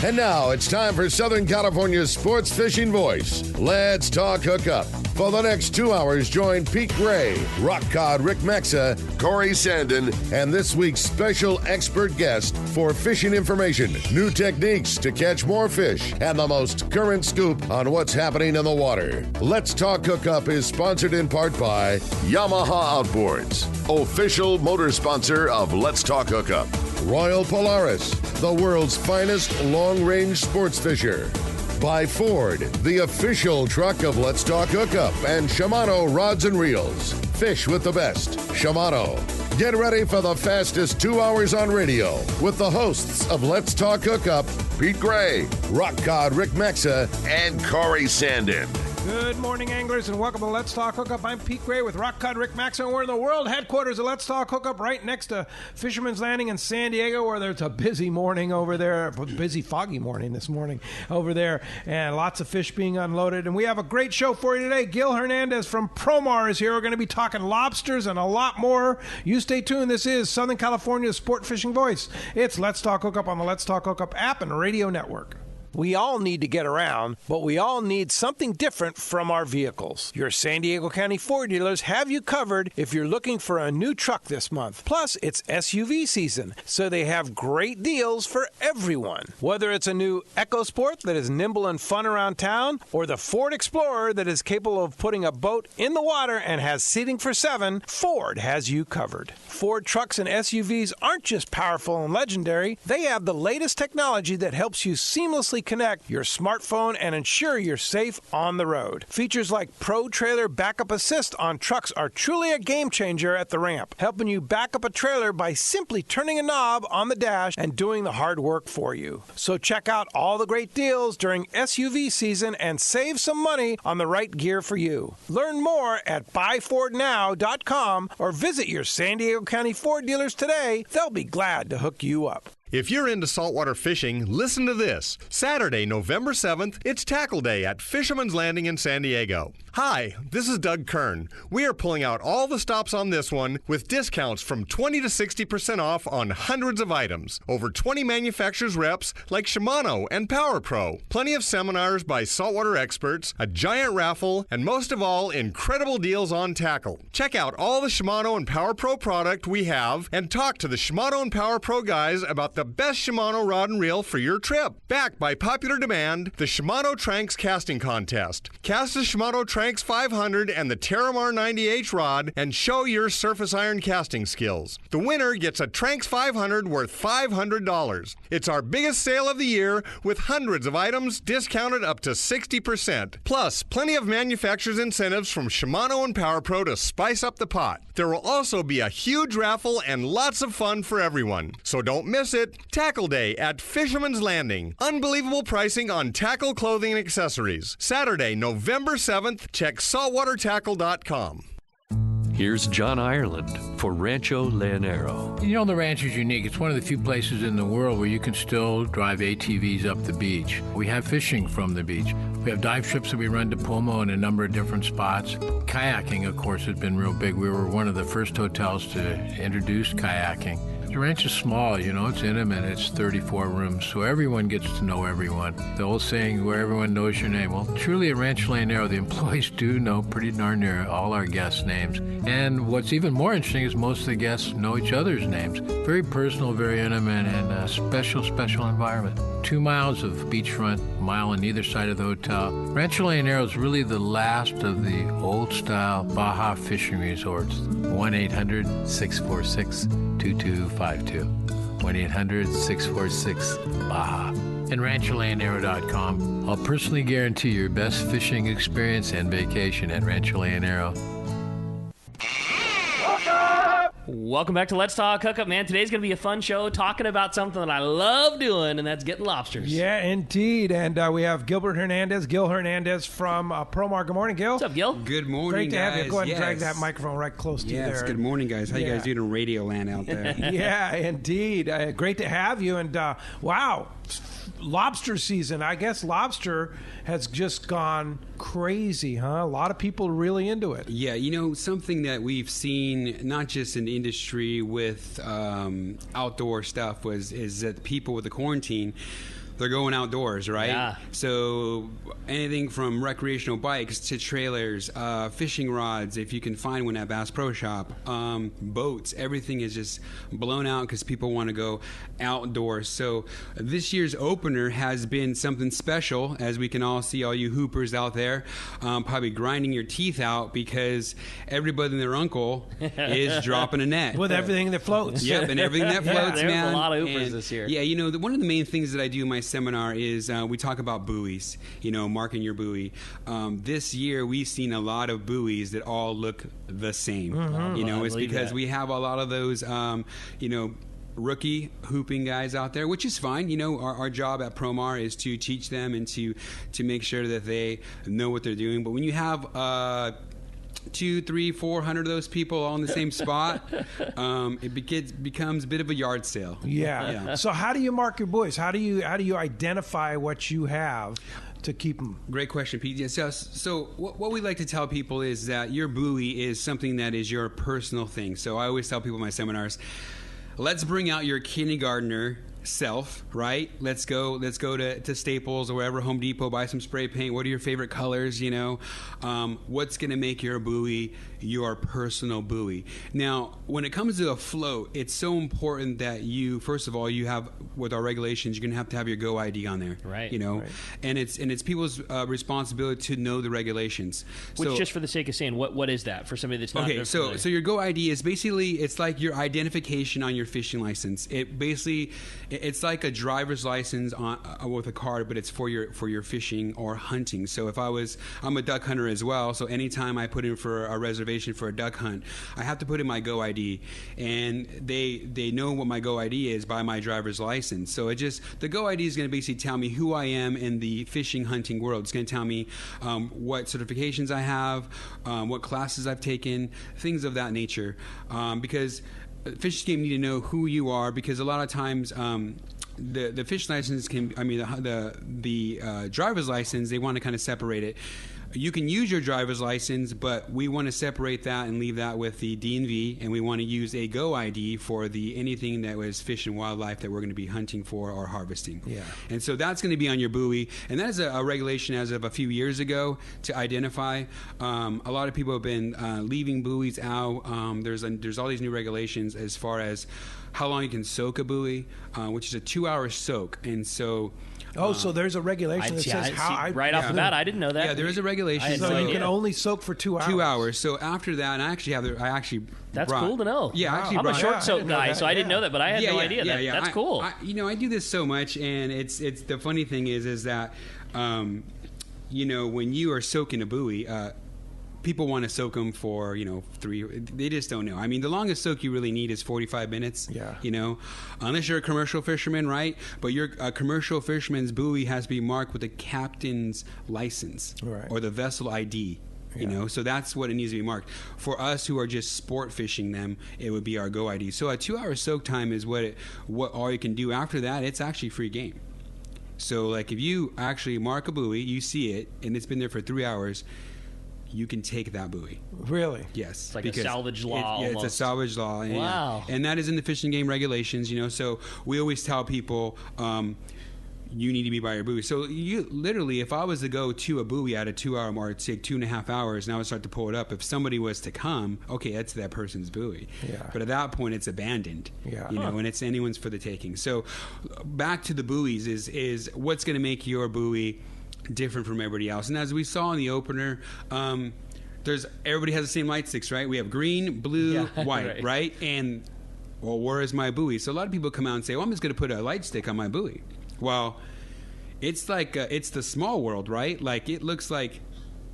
And now it's time for Southern California's sports fishing voice. Let's talk hookup. For the next 2 hours, join Pete Gray, Rock Cod Rick Maxa, Corey Sandin, and this week's special expert guest for fishing information, new techniques to catch more fish, and the most current scoop on what's happening in the water. Let's Talk Hookup is sponsored in part by Yamaha Outboards, official motor sponsor of Let's Talk Hookup. Royal Polaris, the world's finest long-range sports fisher. By Ford, the official truck of Let's Talk Hookup, and Shimano Rods and Reels. Fish with the best. Shimano. Get ready for the fastest 2 hours on radio with the hosts of Let's Talk Hookup, Pete Gray, Rock Cod Rick Maxa, and Corey Sandin. Good morning, anglers, and welcome to Let's Talk Hookup. I'm Pete Gray with Rock Cod Rick Maxa, and we're in the world headquarters of Let's Talk Hookup right next to Fisherman's Landing in San Diego, where there's a busy morning over there, busy foggy morning this morning over there, and lots of fish being unloaded. And we have a great show for you today. Gil Hernandez from Promar is here. We're going to be talking lobsters and a lot more. You stay tuned. This is Southern California's sport fishing voice. It's Let's Talk Hookup on the Let's Talk Hookup app and radio network. We all need to get around, but we all need something different from our vehicles. Your San Diego County Ford dealers have you covered if you're looking for a new truck this month. Plus, it's SUV season, so they have great deals for everyone. Whether it's a new EcoSport that is nimble and fun around town, or the Ford Explorer that is capable of putting a boat in the water and has seating for 7, Ford has you covered. Ford trucks and SUVs aren't just powerful and legendary. They have the latest technology that helps you seamlessly connect your smartphone and ensure you're safe on the road. Features like Pro Trailer Backup Assist on trucks are truly a game changer at the ramp, helping you back up a trailer by simply turning a knob on the dash and doing the hard work for you. So check out all the great deals during SUV season and save some money on the right gear for you. Learn more at buyfordnow.com or visit your San Diego County Ford dealers today. They'll be glad to hook you up. If you're into saltwater fishing, listen to this. Saturday, November 7th, it's Tackle Day at Fisherman's Landing in San Diego. Hi, this is Doug Kern. We are pulling out all the stops on this one with discounts from 20 to 60% off on hundreds of items. Over 20 manufacturers reps like Shimano and Power Pro. Plenty of seminars by saltwater experts, a giant raffle, and most of all, incredible deals on tackle. Check out all the Shimano and Power Pro product we have and talk to the Shimano and Power Pro guys about the best Shimano rod and reel for your trip. Backed by popular demand, the Shimano Tranks Casting Contest. Cast the Shimano Tranks 500 and the Terramar 90H rod and show your surface iron casting skills. The winner gets a Tranks 500 worth $500. It's our biggest sale of the year with hundreds of items discounted up to 60%. Plus, plenty of manufacturers' incentives from Shimano and Power Pro to spice up the pot. There will also be a huge raffle and lots of fun for everyone. So don't miss it. Tackle Day at Fisherman's Landing. Unbelievable pricing on tackle, clothing, and accessories. Saturday, November 7th. Check saltwatertackle.com. Here's John Ireland for Rancho Leonero. You know, the ranch is unique. It's one of the few places in the world where you can still drive ATVs up the beach. We have fishing from the beach. We have dive trips that we run to Pomo in a number of different spots. Kayaking, of course, has been real big. We were one of the first hotels to introduce kayaking. The ranch is small, you know, it's intimate, it's 34 rooms, so everyone gets to know everyone. The old saying, where everyone knows your name. Well, truly at Rancho Leonero, the employees do know pretty darn near all our guests' names. And what's even more interesting is most of the guests know each other's names. Very personal, very intimate, and a special, special environment. 2 miles of beachfront, a mile on either side of the hotel. Rancho Leonero is really the last of the old-style Baja fishing resorts. 1-800-646-2252. 1-800-646-BAJA. And RanchoLeonero.com. I'll personally guarantee your best fishing experience and vacation at Rancho Leonero. Welcome back to Let's Talk Hookup, man. Today's going to be a fun show talking about something that I love doing, and that's getting lobsters. Yeah, indeed. And we have Gil Hernandez from Promar. Good morning, Gil. What's up, Gil? Good morning, Great to have you. Go ahead and drag Yes. that microphone right close to you there. Yes, good morning, guys. How you guys doing in radio land out there? Yeah, indeed. Great to have you. And wow, lobster season. I guess lobster has just gone crazy, huh? A lot of people are really into it. Yeah, you know, something that we've seen, not just in industry with outdoor stuff, is that people with the quarantine, they're going outdoors, right? Yeah. So anything from recreational bikes to trailers, fishing rods, if you can find one at Bass Pro Shop, boats, everything is just blown out because people want to go outdoors. So this year's opener has been something special, as we can all see, all you hoopers out there, probably grinding your teeth out because everybody and their uncle is dropping a net. With everything that floats. Yep, and everything that floats, there's man. a lot of hoopers And, this year. Yeah, you know, one of the main things that I do in my seminar is we talk about buoys, you know, marking your buoy. This year, we've seen a lot of buoys that all look the same. You know, it's because we have a lot of those, you know, rookie hooping guys out there, which is fine. You know, our job at Promar is to teach them and to make sure that they know what they're doing. But when you have 200, 300, 400 of those people all in the same spot, it becomes a bit of a yard sale. Yeah. So how do you mark your buoys? How do you identify what you have to keep them? Great question, Pete. Yes, so what we like to tell people is that your buoy is something that is your personal thing. So I always tell people in my seminars, let's bring out your kindergartner self, right? Let's go to Staples or wherever, Home Depot, buy some spray paint. What are your favorite colors, you know? What's going to make your buoy your personal buoy? Now, when it comes to a float, it's so important that you, first of all, you have, with our regulations, you're going to have your Go ID on there. Right. You know? Right. And it's people's responsibility to know the regulations. Which, So, just for the sake of saying, what is that for somebody that's not okay, so your Go ID is basically, it's like your identification on your fishing license. It's like a driver's license with a card, but it's for your fishing or hunting. So if I'm a duck hunter as well, so anytime I put in for a reservation for a duck hunt, I have to put in my Go ID, and they know what my Go ID is by my driver's license. So the Go ID is going to basically tell me who I am in the fishing hunting world. It's going to tell me what certifications I have, what classes I've taken, things of that nature, because fish game need to know who you are, because a lot of times the fish license the driver's license, they want to kind of separate it. You can use your driver's license, but we want to separate that and leave that with the DMV, and we want to use a Go ID for anything that was fish and wildlife that we're going to be hunting for or harvesting. Yeah. And so that's going to be on your buoy, and that is a regulation as of a few years ago to identify. A lot of people have been leaving buoys out. There's all these new regulations as far as how long you can soak a buoy, which is a 2-hour soak, and so. So there's a regulation that says right off the bat, I didn't know that. Yeah, there is a regulation. So you can only soak for 2 hours. 2 hours. So after that, and That's cool to know. Yeah, I'm a short soak guy, so I didn't know that, but I had no idea. That's cool. I do this so much, and it's the funny thing is that when you are soaking a buoy, people want to soak them for 3. They just don't know. I mean, the longest soak you really need is 45 minutes. Yeah. Unless you're a commercial fisherman, right? But a commercial fisherman's buoy has to be marked with the captain's license, right, or the vessel ID. So that's what it needs to be marked. For us who are just sport fishing them, it would be our Go ID. So a 2-hour soak time is what all you can do. After that, it's actually free game. So like if you actually mark a buoy, you see it, and it's been there for 3 hours, you can take that buoy. Really? Yes. It's like a salvage law. It's a salvage law. And, wow. And that is in the fishing game regulations, So we always tell people, you need to be by your buoy. So you literally, if I was to go to a buoy at a 2-hour mark, take 2.5 hours, and I would start to pull it up, if somebody was to come, okay, that's that person's buoy. Yeah. But at that point, it's abandoned. Yeah. And it's anyone's for the taking. So back to the buoys is what's going to make your buoy different from everybody else. And as we saw in the opener, everybody has the same light sticks, right? We have green, blue, white, right? And where is my buoy? So a lot of people come out and say, I'm just going to put a light stick on my buoy. Well, it's like it's the small world, right? Like it looks like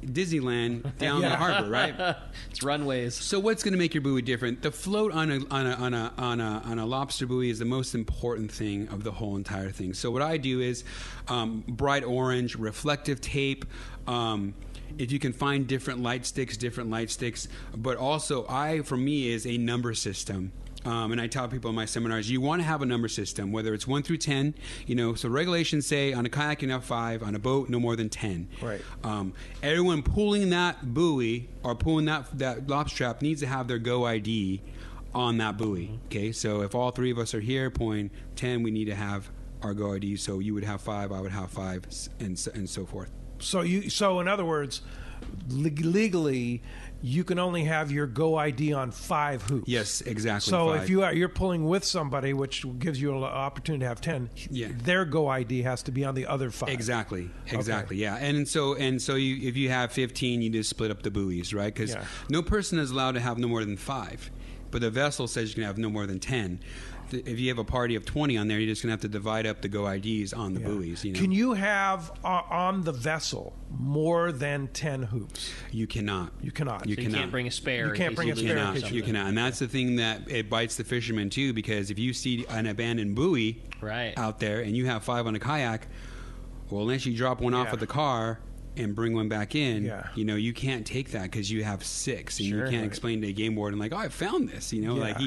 Disneyland down the harbor, right? It's runways. So what's going to make your buoy different? The float on a lobster buoy is the most important thing of the whole entire thing. So what I do is bright orange reflective tape. If you can find different light sticks, but also for me is a number system. And I tell people in my seminars, you want to have a number system, whether it's 1 through 10. So regulations say on a kayak you can have 5, on a boat no more than 10. Right. Everyone pulling that buoy or pulling that lobster trap needs to have their Go ID on that buoy. Okay, so if all 3 of us are here pulling 10, we need to have our go ID. So you would have 5, I would have 5, and so forth. So in other words, legally, you can only have your go ID on 5 hoops. Yes, exactly. So 5. if you're pulling with somebody, which gives you an opportunity to have 10, their go ID has to be on the other 5. Exactly. Okay. Yeah. And so if you have 15, you just split up the buoys, right? Because no person is allowed to have no more than 5, but the vessel says you can have no more than 10. If you have a party of 20 on there, you're just going to have to divide up the go IDs on the buoys. Can you have on the vessel more than 10 hoops? You cannot. You cannot. You You can't bring a spare. You can't bring a spare. You cannot. And that's the thing that it bites the fishermen too, because if you see an abandoned buoy out there and you have 5 on a kayak, well, unless you drop one off of the car and bring one back in, you can't take that because you have 6, and you can't explain to a game warden like, oh, I found this, like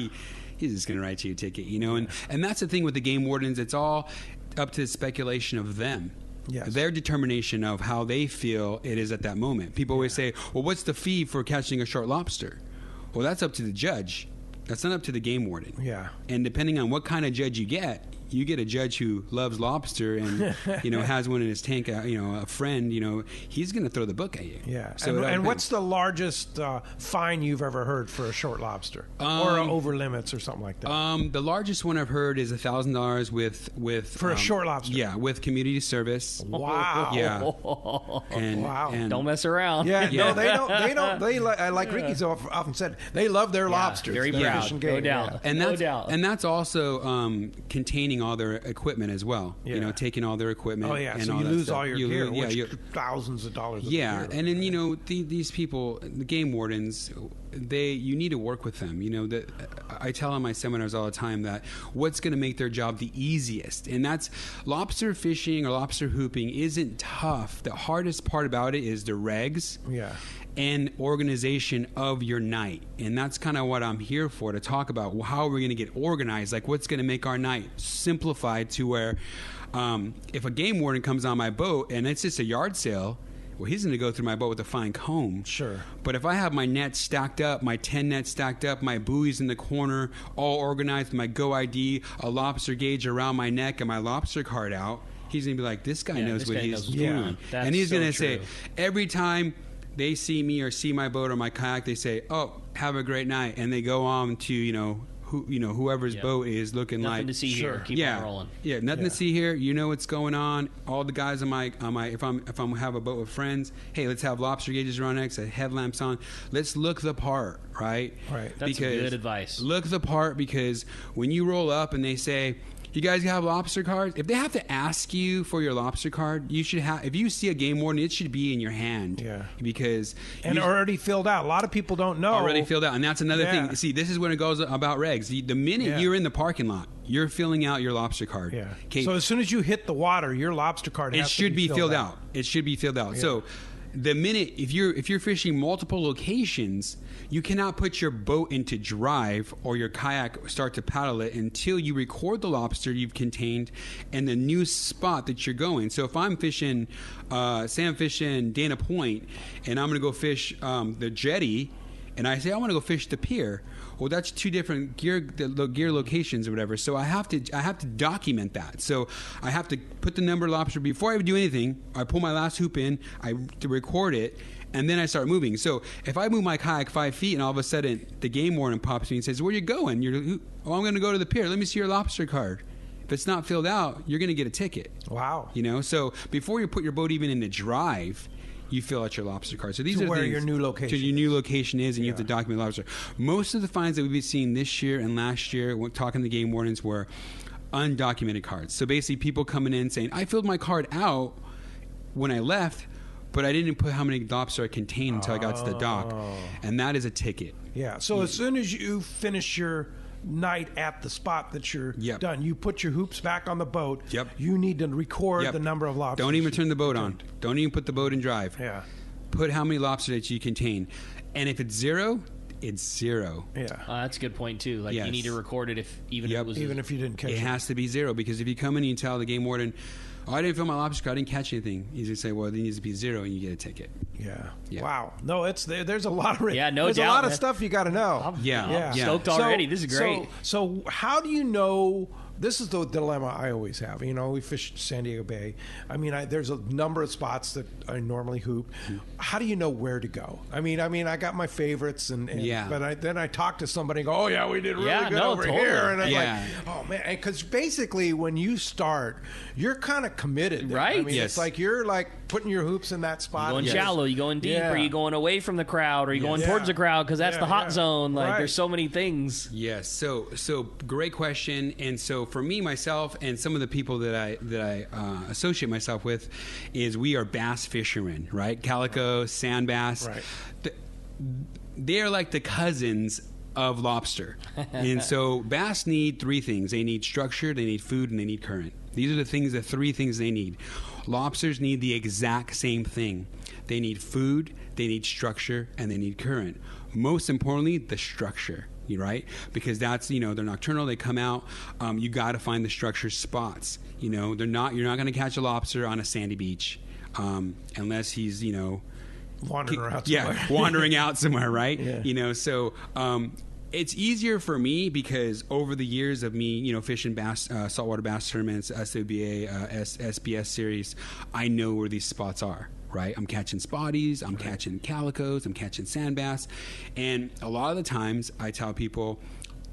he's just going to write you a ticket, and that's the thing with the game wardens. It's all up to the speculation of them. Yes. Their determination of how they feel it is at that moment. People always say, well, what's the fee for catching a short lobster? Well, that's up to the judge. That's not up to the game warden. Yeah. And depending on what kind of judge you get a judge who loves lobster and has one in his tank, a friend, he's going to throw the book at you. Yeah. So and what's the largest fine you've ever heard for a short lobster, or over limits or something like that? The largest one I've heard is $1,000 with for a short lobster. Yeah, with community service. Wow. Yeah. And don't mess around. Yeah. No, they don't. They like Ricky's often said, they love their lobsters. Very proud. No doubt. And that's also containing all their equipment as well. Taking all their equipment. Oh yeah, and so all you that lose stuff. all your You gear, lose- which thousands of dollars. Yeah, of gear. and then these people, the game wardens, you need to work with them. I tell on my seminars all the time that what's going to make their job the easiest, and that's lobster fishing or lobster hooping isn't tough. The hardest part about it is the regs. Yeah. And organization of your night. And that's kind of what I'm here for, to talk about how are we going to get organized, like what's going to make our night simplified to where if a game warden comes on my boat and it's just a yard sale, well, he's going to go through my boat with a fine comb. Sure. But if I have my nets stacked up, my 10 nets stacked up, my buoys in the corner, all organized, my go ID, a lobster gauge around my neck, and my lobster card out, he's going to be like, this guy knows what he's doing. That's and he's so going to true. say, every time they see me or see my boat or my kayak, they say, "Oh, have a great night," and they go on to whoever's boat is looking nothing like. to see here. Keep on rolling. Yeah, nothing to see here. You know what's going on. All the guys on my if I'm have a boat with friends, hey, let's have lobster gauges around next, headlamps on. Let's look the part, right? Right. That's good advice. Look the part, because when you roll up and they say, you guys have lobster cards? If they have to ask you for your lobster card, you should have. If you see a game warden, it should be in your hand. Yeah. Because already filled out. A lot of people don't know. Already filled out, and that's another thing. See, this is when it goes about regs. The minute you're in the parking lot, you're filling out your lobster card. Yeah. Okay. So as soon as you hit the water, your lobster card has should to be filled out. It should be filled out. Yeah. So the minute if you're fishing multiple locations, you cannot put your boat into drive or your kayak start to paddle it until you record the lobster you've contained and the new spot that you're going. So if I'm fishing, say I'm fishing Dana Point, and I'm going to go fish the jetty, and I say I want to go fish the pier. Well, that's two different gear locations or whatever. So I have to document that. So I have to put the number of lobster before I do anything. I pull my last hoop in, I record it, and then I start moving. So if I move my kayak 5 feet and all of a sudden the game warden pops me and says, "Where are you going?" I'm going to go to the pier. Let me see your lobster card. If it's not filled out, you're going to get a ticket. Wow. So before you put your boat even in the drive, you fill out your lobster card. So these to are where things, your new location. To your new location is, and you have to document lobster. Most of the fines that we've been seeing this year and last year, when talking to game wardens, were undocumented cards. So basically, people coming in saying, "I filled my card out when I left, but I didn't put how many lobster I contained until I got to the dock," and that is a ticket. Yeah. So as soon as you finish your night at the spot that you're done, you put your hoops back on the boat. Yep. You need to record the number of lobsters. Don't even turn the boat on. Don't even put the boat in drive. Yeah. Put how many lobsters that you contain, and if it's zero, it's zero. Yeah. That's a good point too. Like you need to record it if even if you didn't catch it. It has to be zero, because if you come in and you tell the game warden, "Oh, I didn't fill my lobster card, I didn't catch anything," he's gonna say, "Well, it needs to be zero," and you get a ticket. Yeah. Wow. No, there's a lot of there's a lot of stuff you got to know. I'm stoked already. This is great. So how do you know this is the dilemma I always have. You know, we fish San Diego Bay. I mean, there's a number of spots that I normally hoop. How do you know where to go? I mean, I got my favorites, but then I talk to somebody and go, oh, yeah, we did really good over here. And I'm like, oh, man. Because basically when you start, you're kind of committed. Right. I mean, it's like you're like putting your hoops in that spot. You going shallow, you going deep, or you going away from the crowd, or you going towards the crowd because that's the hot zone. Like there's so many things. Yes. So great question. And so for me, myself, and some of the people that I associate myself with, is we are bass fishermen, right? Calico, sand bass. Right. They're like the cousins of lobster. And so bass need three things. They need structure, they need food, and they need current. These are the three things they need. Lobsters need the exact same thing. They need food, they need structure, and they need current. Most importantly, the structure, right? Because that's, they're nocturnal, they come out. You got to find the structure spots. You're not going to catch a lobster on a sandy beach unless he's, wandering around somewhere. Yeah, wandering out somewhere, right? Yeah. So it's easier for me because over the years of me, fishing bass, saltwater bass tournaments, SWBA, SBS series, I know where these spots are. Right, I'm catching spotties, I'm catching calicos, I'm catching sand bass, and a lot of the times I tell people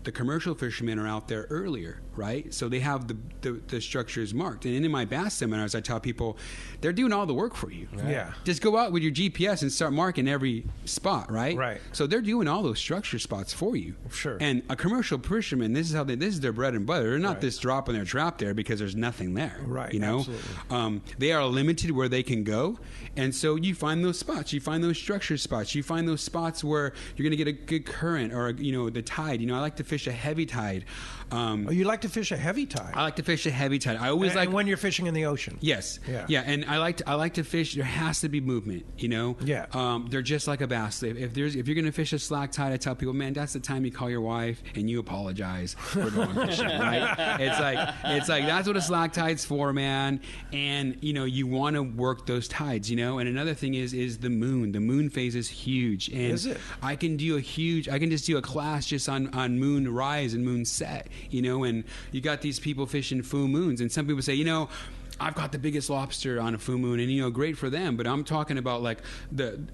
the commercial fishermen are out there earlier, right? So they have the structures marked. And in my bass seminars, I tell people they're doing all the work for you. Right? Yeah. Just go out with your GPS and start marking every spot, right? Right. So they're doing all those structure spots for you. Sure. And a commercial fisherman, this is their bread and butter. They're not just dropping their trap there because there's nothing there. Right. Absolutely. They are limited where they can go. And so you find those spots. You find those structure spots. You find those spots where you're going to get a good current or, the tide. I like to fish a heavy tide. You like to fish a heavy tide? I like to fish a heavy tide. I always like when you're fishing in the ocean. Yes. Yeah. And I like to fish. There has to be movement. Yeah. They're just like a bass. If you're going to fish a slack tide, I tell people, man, that's the time you call your wife and you apologize for going fishing. Right? It's like that's what a slack tide's for, man. And you want to work those tides. And another thing is the moon. The moon phase is huge. And is it? I can just do a class just on moon rise and moon set. And you got these people fishing full moons, and some people say, I've got the biggest lobster on a full moon, and great for them. But I'm talking about and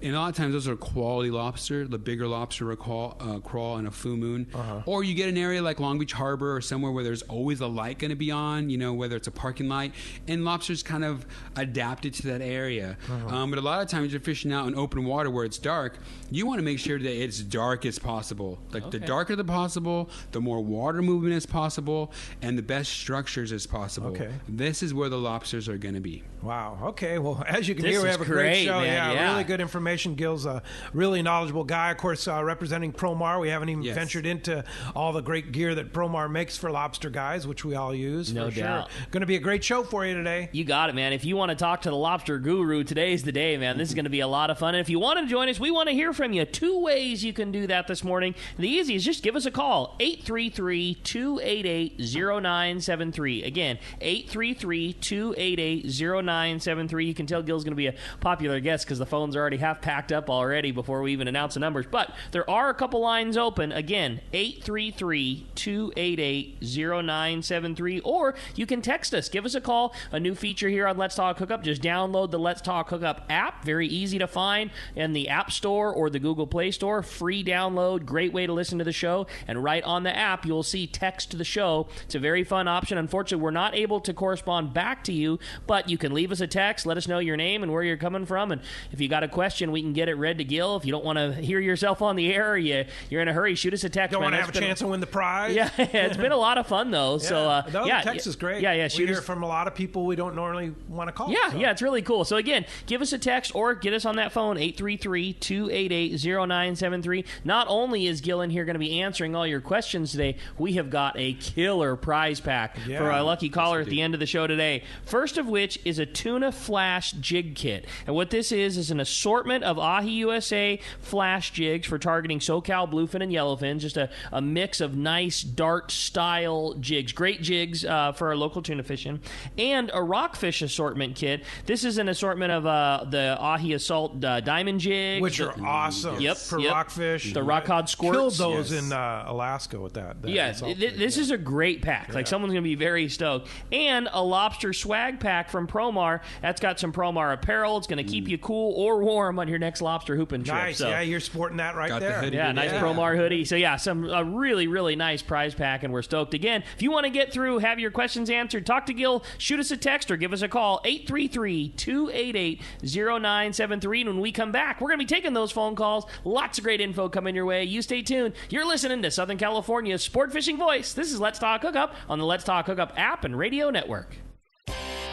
a lot of times those are quality lobster. The bigger lobster will crawl on a full moon, or you get an area like Long Beach Harbor or somewhere where there's always a light going to be on. Whether it's a parking light, and lobsters kind of adapted to that area. But a lot of times you're fishing out in open water where it's dark. You want to make sure that it's dark as possible. The darker the possible, the more water movement as possible, and the best structures as possible. Okay. This is where the lobsters are going to be. Wow. Okay. Well, as you can This hear, we is have a great great, show. man. Yeah. Really good information. Gil's a really knowledgeable guy. Of course, representing Promar. We haven't even ventured into all the great gear that Promar makes for lobster guys, which we all use. No for doubt. Sure. Going to be a great show for you today. You got it, man. If you want to talk to the lobster guru, today's the day, man. This is going to be a lot of fun. And if you want to join us, we want to hear from you. 2 ways you can do that this morning. The easiest, just give us a call. 833-288-0973. Again, 833-288-0973. You can tell Gil's going to be a popular guest because the phones are already half packed up already before we even announce the numbers. But there are a couple lines open. Again, 833-288-0973. Or you can text us. Give us a call. A new feature here on Let's Talk Hookup. Just download the Let's Talk Hookup app. Very easy to find in the App Store or the Google Play Store. Free download. Great way to listen to the show. And right on the app, you'll see text to the show. It's a very fun option. Unfortunately, we're not able to correspond back to you, but you can leave us a text. Let us know your name and where you're coming from. And if you got a question, we can get it read to Gil. If you don't want to hear yourself on the air, or you're in a hurry, shoot us a text. Don't want to have a chance to win the prize. Yeah, it's been a lot of fun, though. The text is great. Yeah. We hear from a lot of people we don't normally want to call. Yeah, it's really cool. So, again, give us a text or get us on that phone, 833-288-0973. Not only is Gil in here going to be answering all your questions today, we have got a killer prize pack for our lucky caller at the end of the show today. First of which is a Tuna Flash Jig Kit. And what this is an assortment of Ahi USA flash jigs for targeting SoCal bluefin and yellowfin. Just a mix of nice dart-style jigs. Great jigs for our local tuna fishing. And a rockfish assortment kit. This is an assortment of the Ahi Assault diamond jigs. Which are awesome. Yep. For rockfish. The rock cod squirts. Killed those in Alaska with that. Yes, this is a great pack. Like, someone's going to be very stoked. And a lobster swag pack from Promar. That's got some Promar apparel. It's going to keep you cool or warm on your next lobster hooping trip. Nice. So, yeah, you're sporting that right there. Nice Promar hoodie. So, a really, really nice prize pack, and we're stoked. Again, if you want to get through, have your questions answered, talk to Gil, shoot us a text or give us a call, 833-288-0973. And when we come back, we're going to be taking those phone calls. Lots of great info coming your way. You stay tuned. You're listening to Southern California's sport fishing voice. This is Let's Talk Hookup on the Let's Talk Hookup app and radio network.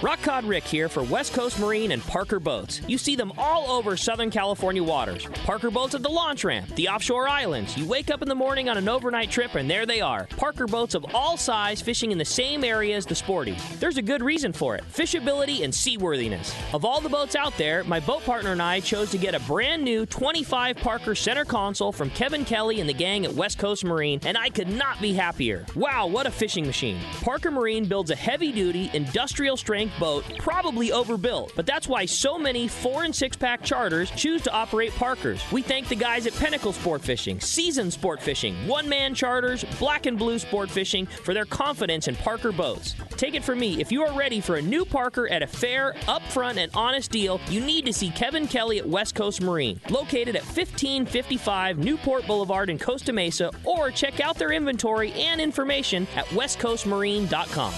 Rock Cod Rick here for West Coast Marine and Parker Boats. You see them all over Southern California waters. Parker Boats at the launch ramp, the offshore islands. You wake up in the morning on an overnight trip and there they are. Parker Boats of all size fishing in the same area as the sporties. There's a good reason for it. Fishability and seaworthiness. Of all the boats out there, my boat partner and I chose to get a brand new 25 Parker center console from Kevin Kelly and the gang at West Coast Marine, and I could not be happier. Wow, what a fishing machine. Parker Marine builds a heavy-duty, industrial-strength boat, probably overbuilt, but that's why so many 4- and 6-pack charters choose to operate Parkers. We thank the guys at Pinnacle Sport Fishing, Season Sport Fishing, one-man charters, Black and Blue Sport Fishing for their confidence in Parker boats. Take it from me, if you are ready for a new Parker at a fair, upfront, and honest deal, you need to see Kevin Kelly at West Coast Marine, located at 1555 Newport Boulevard in Costa Mesa, or check out their inventory and information at westcoastmarine.com.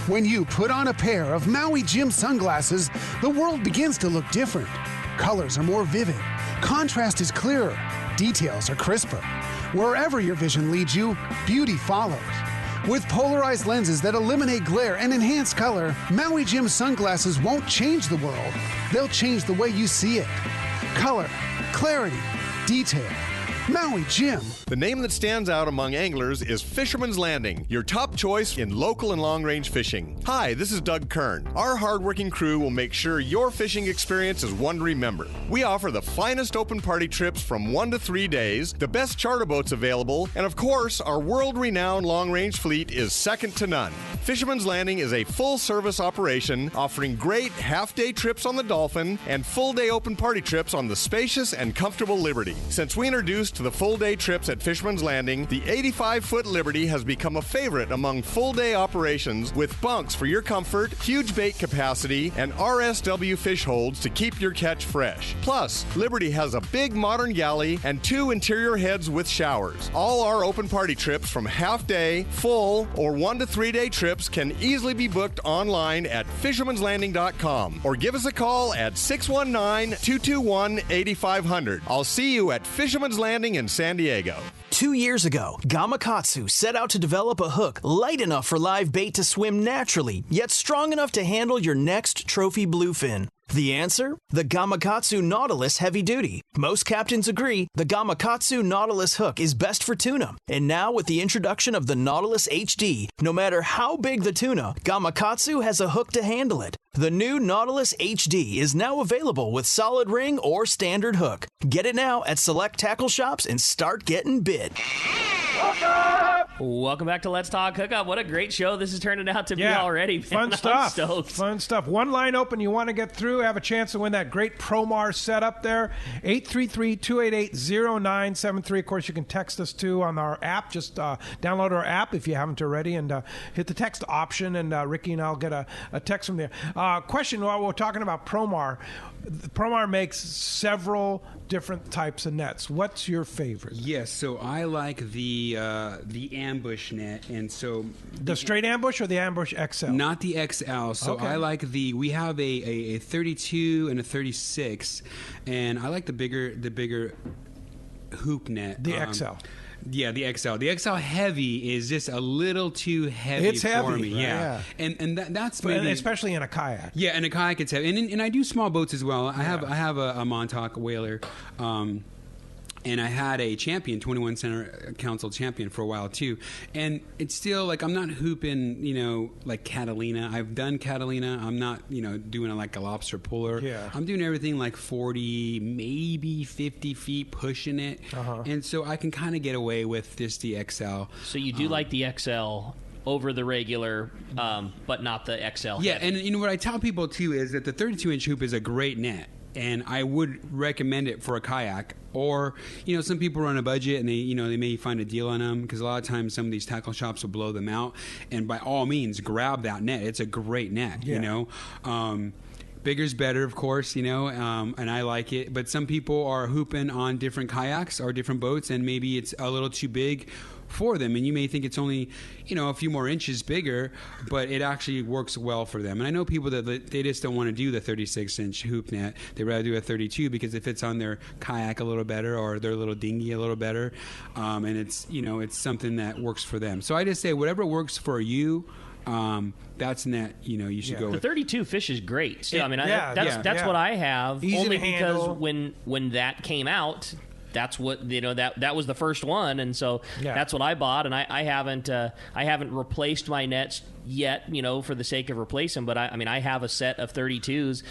When you put on a pair of Maui Jim sunglasses, the world begins to look different. Colors are more vivid. Contrast is clearer. Details are crisper. Wherever your vision leads you, beauty follows. With polarized lenses that eliminate glare and enhance color, Maui Jim sunglasses won't change the world. They'll change the way you see it. Color, clarity, detail. Maui Jim. The name that stands out among anglers is Fisherman's Landing, your top choice in local and long-range fishing. Hi, this is Doug Kern. Our hardworking crew will make sure your fishing experience is one to remember. We offer the finest open party trips from 1 to 3 days, the best charter boats available, and of course, our world-renowned long-range fleet is second to none. Fisherman's Landing is a full-service operation offering great half-day trips on the Dolphin and full-day open party trips on the spacious and comfortable Liberty. Since we introduced the full-day trips at Fisherman's Landing, the 85-foot Liberty has become a favorite among full-day operations with bunks for your comfort, huge bait capacity, and RSW fish holds to keep your catch fresh. Plus, Liberty has a big modern galley and 2 interior heads with showers. All our open party trips from half-day, full, or 1 to 3 day trips can easily be booked online at fishermanslanding.com or give us a call at 619-221-8500. I'll see you at Fisherman's Landing in San Diego. 2 years ago, Gamakatsu set out to develop a hook light enough for live bait to swim naturally, yet strong enough to handle your next trophy bluefin. The answer? The Gamakatsu Nautilus Heavy Duty. Most captains agree the Gamakatsu Nautilus hook is best for tuna. And now with the introduction of the Nautilus HD, no matter how big the tuna, Gamakatsu has a hook to handle it. The new Nautilus HD is now available with solid ring or standard hook. Get it now at select tackle shops and start getting bit. Welcome back to Let's Talk Hookup. What a great show this is turning out to be already. Man. Fun stuff. Fun stuff. One line open you want to get through, have a chance to win that great Promar setup there. 833-288-0973. Of course, you can text us too on our app. Just download our app if you haven't already and hit the text option, and Ricky and I'll get a text from there. Question while we're talking about Promar. Promar makes several different types of nets. What's your favorite? Yes, so I like the ambush net, and so the straight ambush or the ambush XL? Not the XL. So okay. I like we have a 32 and a 36, and I like the bigger hoop net. The XL. Yeah, the XL. The XL heavy is just a little too heavy for me. Right? Yeah. And that's maybe, especially in a kayak. Yeah, in a kayak it's heavy. And I do small boats as well. I have a Montauk whaler. And I had a champion, 21 Center Council champion for a while too. And it's still like, I'm not hooping, like Catalina. I've done Catalina. I'm not, doing it like a lobster puller. Yeah. I'm doing everything like 40, maybe 50 feet, pushing it. And so I can kind of get away with just the XL. So you do like the XL over the regular, but not the XL. Yeah, heavy. and what I tell people too is that the 32-inch hoop is a great net. And I would recommend it for a kayak, or some people are on a budget and they may find a deal on them, because a lot of times some of these tackle shops will blow them out. And by all means, grab that net. It's a great net. Bigger's better, of course, and I like it. But some people are hooping on different kayaks or different boats, and maybe it's a little too big for them, and you may think it's only a few more inches bigger, but it actually works well for them. And I know people that they just don't want to do the 36-inch hoop net. They rather do a 32 because it fits on their kayak a little better, or their little dinghy a little better, and it's it's something that works for them. So I just say whatever works for you. That's net. You should go. The with 32 fish is great. So, that's what I have. Easy only to because handle. when that came out, that's what that was the first one, and so that's what I bought. And I haven't replaced my nets yet, for the sake of replacing. But I have a set of 32s.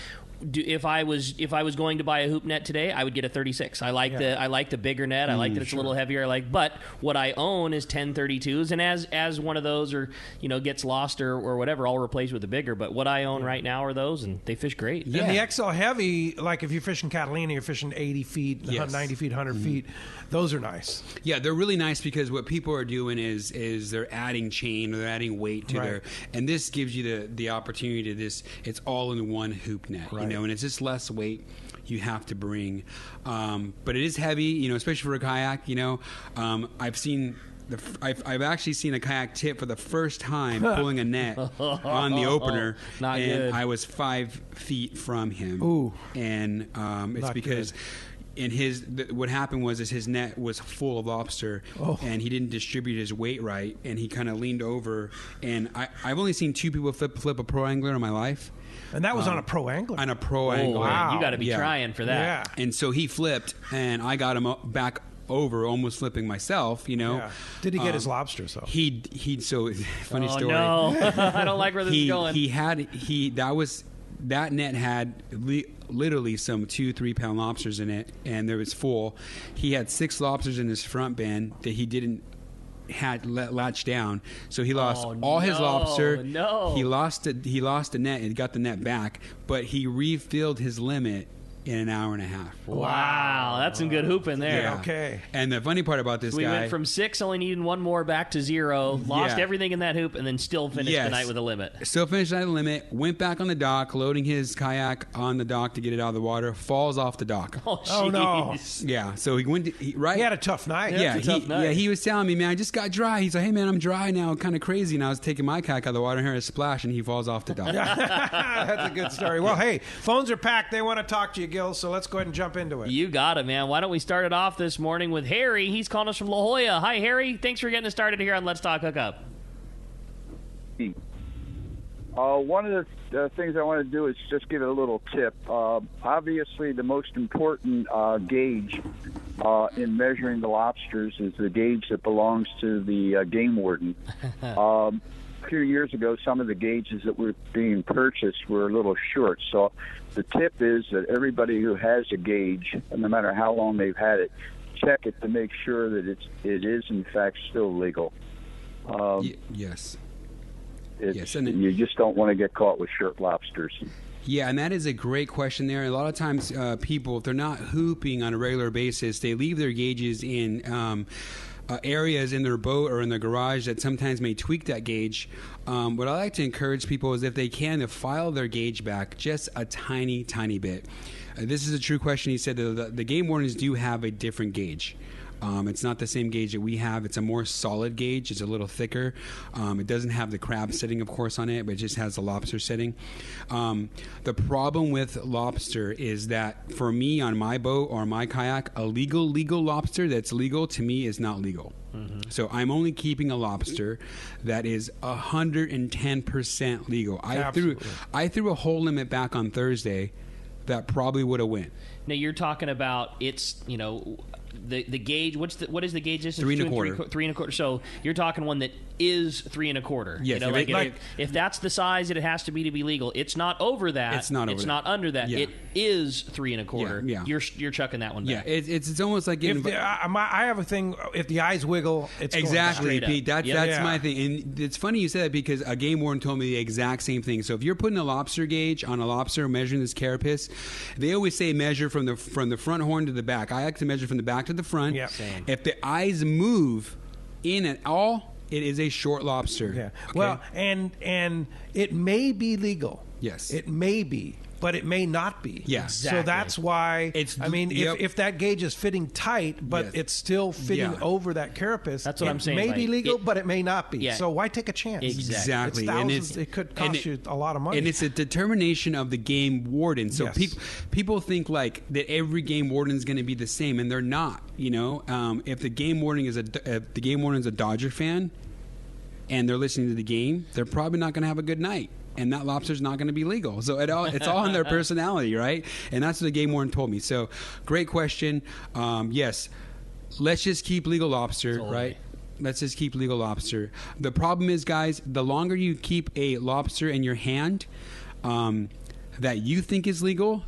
If I was going to buy a hoop net today, I would get a 36. I like the bigger net. I like that it's a little heavier. But what I own is 10 32s, and as one of those gets lost or whatever, I'll replace with a bigger. But what I own right now are those, and they fish great. And the XL heavy, like if you're fishing Catalina, you're fishing 80 feet, 90 feet, 100 feet. Those are nice. Yeah, they're really nice because what people are doing is they're adding chain or they're adding weight to their, and this gives you the opportunity to it's all in one hoop net, and it's just less weight you have to bring, but it is heavy, especially for a kayak. I've actually seen a kayak tip for the first time pulling a net on the opener, and good. I was 5 feet from him. Ooh. And it's Not because. Good. What happened was his net was full of lobster, and he didn't distribute his weight right, and he kind of leaned over. And I've only seen 2 people flip a pro angler in my life. And that was on a pro angler. On a pro angler. Wow. You got to be trying for that. Yeah. And so he flipped, and I got him back over, almost flipping myself, Yeah. Did he get his lobsters, though? So funny story. No. I don't like where this is going. That net had literally some 2-3 pound lobsters in it, and there was full. He had 6 lobsters in his front bend that he didn't had latched down, so he lost all his lobster. No. He lost the net and got the net back, but he refilled his limit in an hour and a half. Wow, that's some good hooping there. Yeah. Okay. And the funny part about this We guy, went from 6, only needing one more, back to 0, lost everything in that hoop, and then still finished the night with a limit. Still finished the night with a limit, went back on the dock, loading his kayak on the dock to get it out of the water, falls off the dock. Oh, no. Yeah, so he went He had a tough night. Yeah, That's a tough night. Yeah, he was telling me, man, I just got dry. He's like, hey, man, I'm dry now, kind of crazy. And I was taking my kayak out of the water and hearing a splash, and he falls off the dock. That's a good story. Well, hey, phones are packed. They want to talk to you, Gil, so let's go ahead and jump into it. You got it, man. Why don't we start it off this morning with Harry? He's calling us from La Jolla. Hi, Harry. Thanks for getting us started here on Let's Talk Hookup. One of the things I want to do is just give it a little tip. Obviously, the most important gauge in measuring the lobsters is the gauge that belongs to the game warden. A few years ago, some of the gauges that were being purchased were a little short. So the tip is that everybody who has a gauge, no matter how long they've had it, check it to make sure that it is in fact still legal. Yes. Yes, and you just don't want to get caught with short lobsters. Yeah, and that is a great question there. A lot of times people, if they're not hooping on a regular basis, they leave their gauges in areas in their boat or in their garage that sometimes may tweak that gauge. What I like to encourage people is, if they can, to file their gauge back just a tiny, tiny bit. This is a true question. He said that the game wardens do have a different gauge. It's not the same gauge that we have. It's a more solid gauge. It's a little thicker. It doesn't have the crab setting, of course, on it, but it just has the lobster setting. The problem with lobster is that, for me, on my boat or my kayak, a legal lobster that's legal to me is not legal. Mm-hmm. So I'm only keeping a lobster that is 110% legal. I threw a whole limit back on Thursday that probably would have went. Now, you're talking about the gauge. What is the gauge? This is 3 1/4. 3 1/4. So you're talking one that is 3 1/4. Yes. You know, if that's the size that it has to be legal, it's not over that. It's not over It's that. not under that. Yeah. It is 3 1/4. Yeah. You're chucking that one back. Yeah, it's almost like If I have a thing. If the eyes wiggle, it's exactly, Straight Pete. up. That's my thing, and it's funny you said that because a game warden told me the exact same thing. So if you're putting a lobster gauge on a lobster, measuring this carapace, they always say measure from the front horn to the back. I like to measure from the back to the front. Yeah. Same. If the eyes move in at all, it is a short lobster. Yeah. Okay? Well, and it may be legal. Yes. It may be, but it may not be. Yeah. So that's why Yep. if that gauge is fitting tight, but Yes. it's still fitting Yeah. over that carapace, That's what I'm saying, It may like, be legal, but it may not be. Yeah. So why take a chance? Exactly. It's And thousands. It could cost you a lot of money. And it's a determination of the game warden. So Yes. people think like that every game warden is going to be the same, and they're not. You know, if the game warden is a Dodger fan, and they're listening to the game, they're probably not going to have a good night. And that lobster's not going to be legal. So it's all in their personality, right? And that's what the game warden told me. So great question. Yes, let's just keep legal lobster, right? Let's just keep legal lobster. The problem is, guys, the longer you keep a lobster in your hand that you think is legal,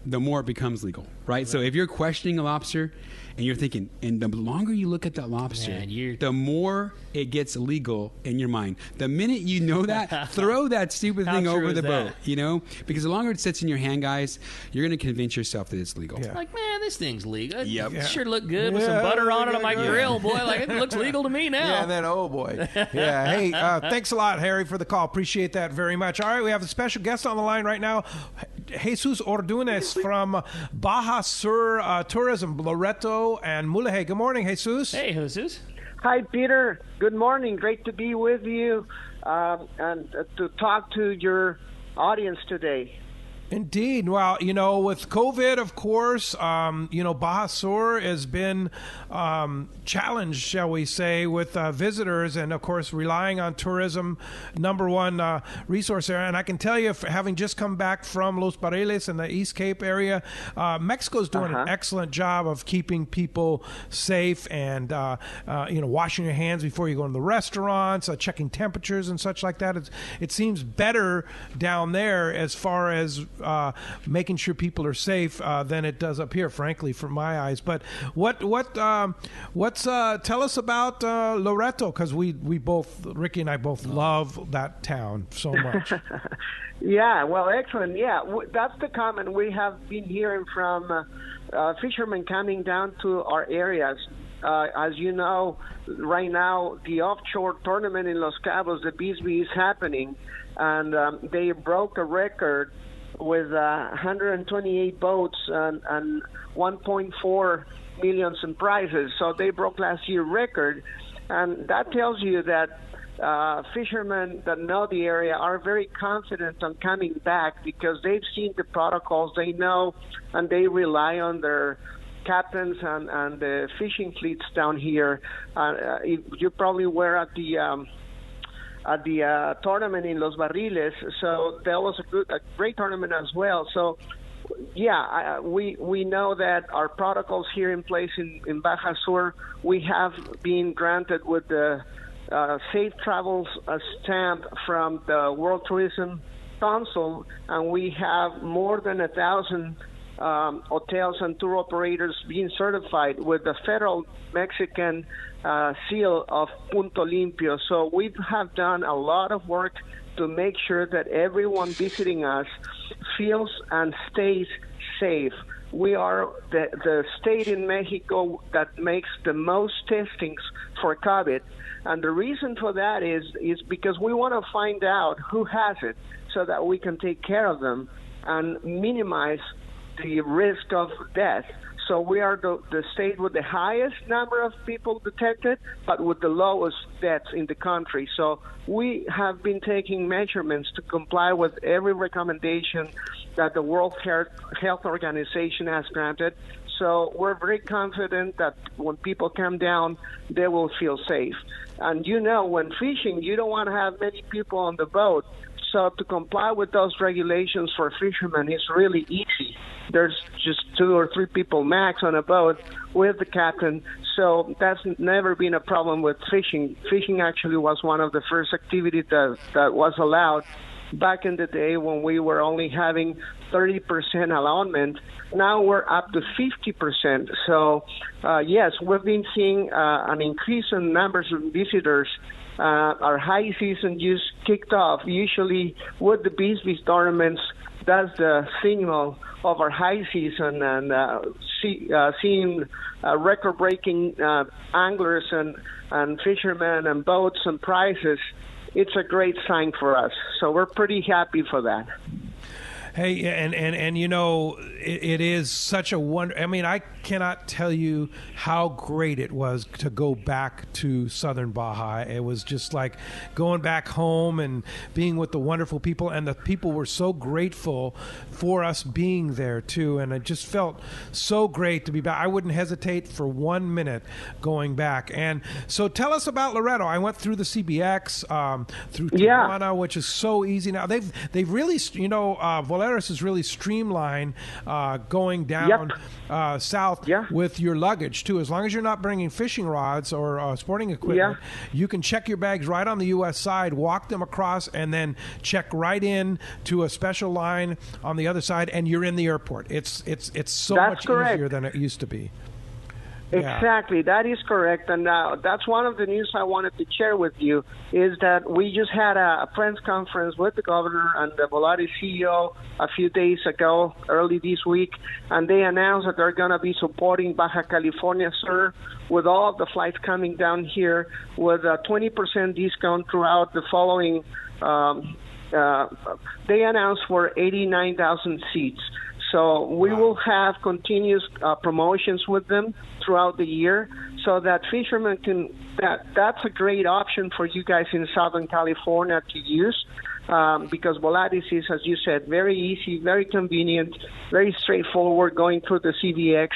the more it becomes legal, right? So if you're questioning a lobster and you're thinking, and the longer you look at that lobster, the more it gets legal in your mind. The minute you know that, throw that stupid thing over the boat, you know? Because the longer it sits in your hand, guys, you're going to convince yourself that it's legal. Yeah. Like, man, this thing's legal. Yep. It sure look good with some butter on it on my grill, boy. Like, it looks legal to me now. Yeah, and then, oh, boy. Yeah. Hey, thanks a lot, Harry, for the call. Appreciate that very much. All right, we have a special guest on the line right now, Jesus Ordunes from Baja Sur Tourism, Loreto and Mulegé. Good morning, Jesus. Hey, Jesus. Hi, Peter. Good morning. Great to be with you and to talk to your audience today. Indeed. Well, you know, with COVID, of course, you know, Baja Sur has been challenged, shall we say, with visitors and, of course, relying on tourism, number one resource area. And I can tell you, having just come back from Los Barriles in the East Cape area, Mexico's doing an excellent job of keeping people safe and, you know, washing your hands before you go to the restaurants, checking temperatures and such like that. It seems better down there as far as making sure people are safe than it does up here, frankly, from my eyes. But tell us about Loreto, because we both, Ricky and I both love that town so much. Yeah, well, excellent. Yeah, that's the comment we have been hearing from fishermen coming down to our areas. As you know, right now, the offshore tournament in Los Cabos, the Bisbee, is happening, and they broke a record with 128 boats and 1.4 million in prizes. So they broke last year's record, and that tells you that fishermen that know the area are very confident on coming back because they've seen the protocols, they know, and they rely on their captains and the fishing fleets down here. You probably were at the tournament in Los Barriles, so that was a great tournament as well. So, yeah, we know that our protocols here in place in Baja Sur, we have been granted with the Safe Travels stamp from the World Tourism Council, and we have more than 1,000 hotels and tour operators being certified with the federal Mexican seal of Punto Limpio. So we have done a lot of work to make sure that everyone visiting us feels and stays safe. We are the state in Mexico that makes the most testings for COVID. And the reason for that is because we want to find out who has it so that we can take care of them and minimize the risk of death. So we are the state with the highest number of people detected, but with the lowest deaths in the country. So we have been taking measurements to comply with every recommendation that the World Health Organization has granted. So we're very confident that when people come down, they will feel safe. And you know, when fishing, you don't want to have many people on the boat. So to comply with those regulations for fishermen is really easy. There's just 2 or 3 people max on a boat with the captain. So that's never been a problem with fishing. Fishing actually was one of the first activities that was allowed back in the day when we were only having 30% allotment. Now we're up to 50%. So, yes, we've been seeing an increase in numbers of visitors. Our high season just kicked off. Usually with the Bisbee tournaments, that's the signal of our high season, and seeing record-breaking anglers and fishermen and boats and prices, it's a great sign for us. So we're pretty happy for that. Hey, and you know, it is such a wonder. I mean, I cannot tell you how great it was to go back to Southern Baja. It was just like going back home and being with the wonderful people, and the people were so grateful for us being there too. And it just felt so great to be back. I wouldn't hesitate for 1 minute going back. And so tell us about Loreto. I went through the CBX, through Tijuana, which is so easy now. They've really, you know, Volaris is really streamlined going down south with your luggage too. As long as you're not bringing fishing rods or sporting equipment, you can check your bags right on the U.S. side, walk them across, and then check right in to a special line on the other side, and you're in the airport. It's so much easier than it used to be. Exactly, that is correct, and that's one of the news I wanted to share with you, is that we just had a press conference with the governor and the Volaris CEO a few days ago, early this week, and they announced that they're going to be supporting Baja California Sur with all of the flights coming down here with a 20% discount throughout the following, they announced for 89,000 seats. So we will have continuous promotions with them throughout the year, so that fishermen can. That's a great option for you guys in Southern California to use, because Volaris is, as you said, very easy, very convenient, very straightforward going through the CBX.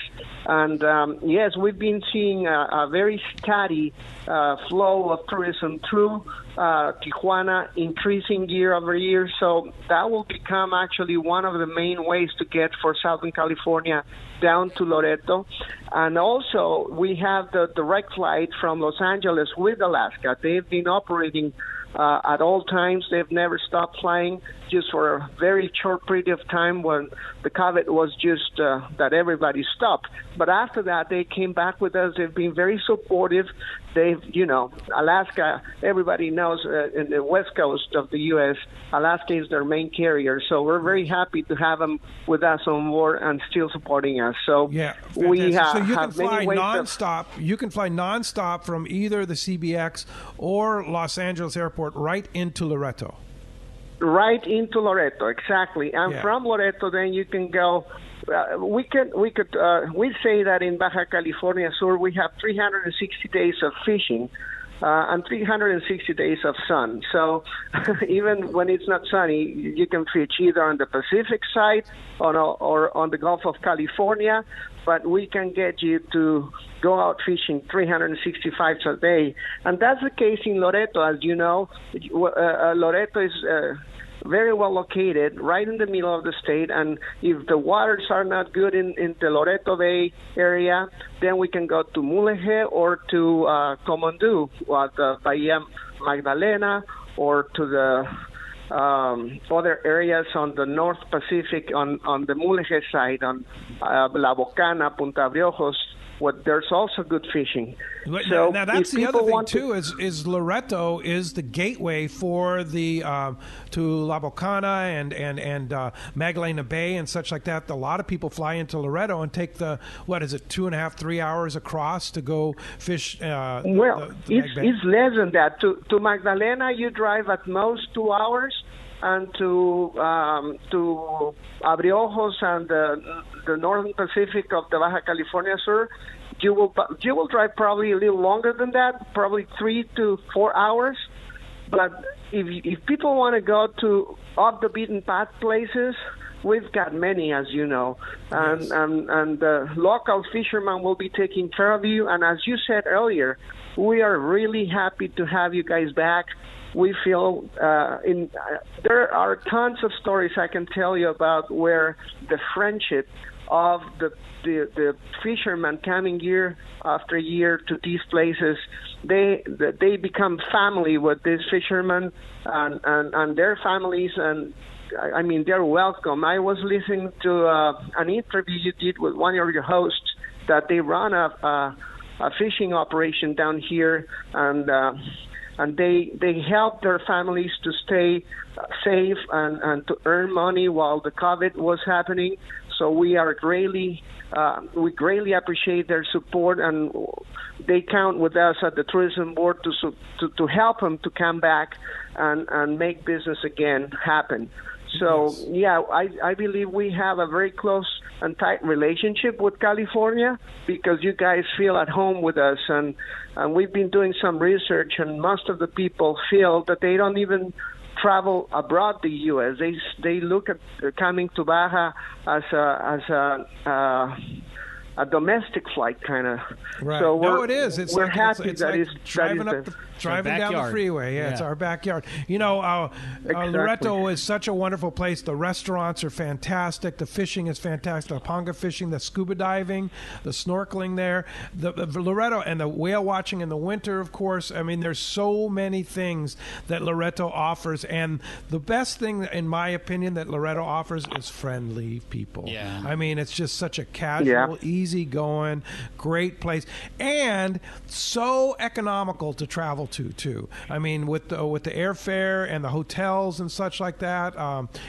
And yes, we've been seeing a very steady flow of tourism through Tijuana, increasing year over year. So that will become actually one of the main ways to get for Southern California down to Loreto. And also, we have the direct flight from Los Angeles with Alaska. They've been operating at all times. They've never stopped flying, just for a very short period of time when the COVID was just that everybody stopped. But after that, they came back with us. They've been very supportive. They've, you know, Alaska, everybody knows in the west coast of the U.S., Alaska is their main carrier. So we're very happy to have them with us on board and still supporting us. So we so you can fly many ways nonstop. You can fly nonstop from either the CBX or Los Angeles Airport right into Loreto. Right into Loreto, exactly. And from Loreto, then you can go. We say that in Baja California Sur we have 360 days of fishing and 360 days of sun. So even when it's not sunny, you can fish either on the Pacific side or on the Gulf of California. But we can get you to go out fishing 365 a day. And that's the case in Loreto, as you know. Loreto is very well located, right in the middle of the state. And if the waters are not good in the Loreto Bay area, then we can go to Mulegé or to Comondú, the Bahia Magdalena, or to the other areas on the North Pacific, on the Mulegé side, on La Bocana, Punta Briojos, there's also good fishing. So now that's the other thing too. Is Loreto is the gateway for the to La Bocana and Magdalena Bay and such like that. A lot of people fly into Loreto and take the 2.5, 3 hours across to go fish. It's less than that. To Magdalena, you drive at most 2 hours. And to Abriojos and the Northern Pacific of the Baja California Sur, you will drive probably a little longer than that, probably 3 to 4 hours. But if people want to go to off the beaten path places, we've got many, as you know, and the local fishermen will be taking care of you. And as you said earlier, we are really happy to have you guys back. we feel there are tons of stories I can tell you about where the friendship of the fishermen coming year after year to these places, they become family with these fishermen and their families, and I mean, they're welcome. I was listening to an interview you did with one of your hosts that they run a fishing operation down here, and they help their families to stay safe and to earn money while the COVID was happening. So we greatly appreciate their support, and they count with us at the tourism board to help them to come back and make business again happen. So, yeah, I believe we have a very close and tight relationship with California because you guys feel at home with us. And we've been doing some research, and most of the people feel that they don't even travel abroad the U.S. They look at coming to Baja as a domestic flight kind of. Right. So it is. It's we're like, happy it's that like is driving down the freeway. Yeah, it's our backyard. You know, Exactly. Loreto is such a wonderful place. The restaurants are fantastic. The fishing is fantastic. The ponga fishing, the scuba diving, the snorkeling there, the Loreto, and the whale watching in the winter, of course. I mean, there's so many things that Loreto offers, and the best thing, in my opinion, that Loreto offers is friendly people. Yeah. I mean, it's just such a casual, easy going, great place, and so economical to travel to too. I mean, with the airfare and the hotels and such like that,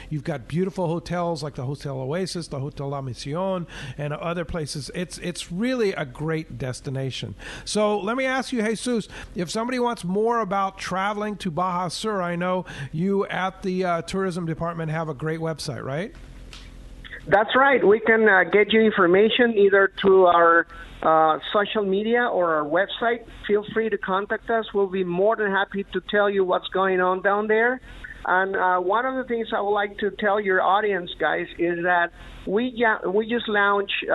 you've got beautiful hotels like the Hotel Oasis, the Hotel La Misión, and other places. It's really a great destination. So let me ask you, Jesus, if somebody wants more about traveling to Baja Sur, I know you at the tourism department have a great website, right? That's right. We can get you information either through our social media or our website. Feel free to contact us. We'll be more than happy to tell you what's going on down there. And one of the things I would like to tell your audience, guys, is that we just launched,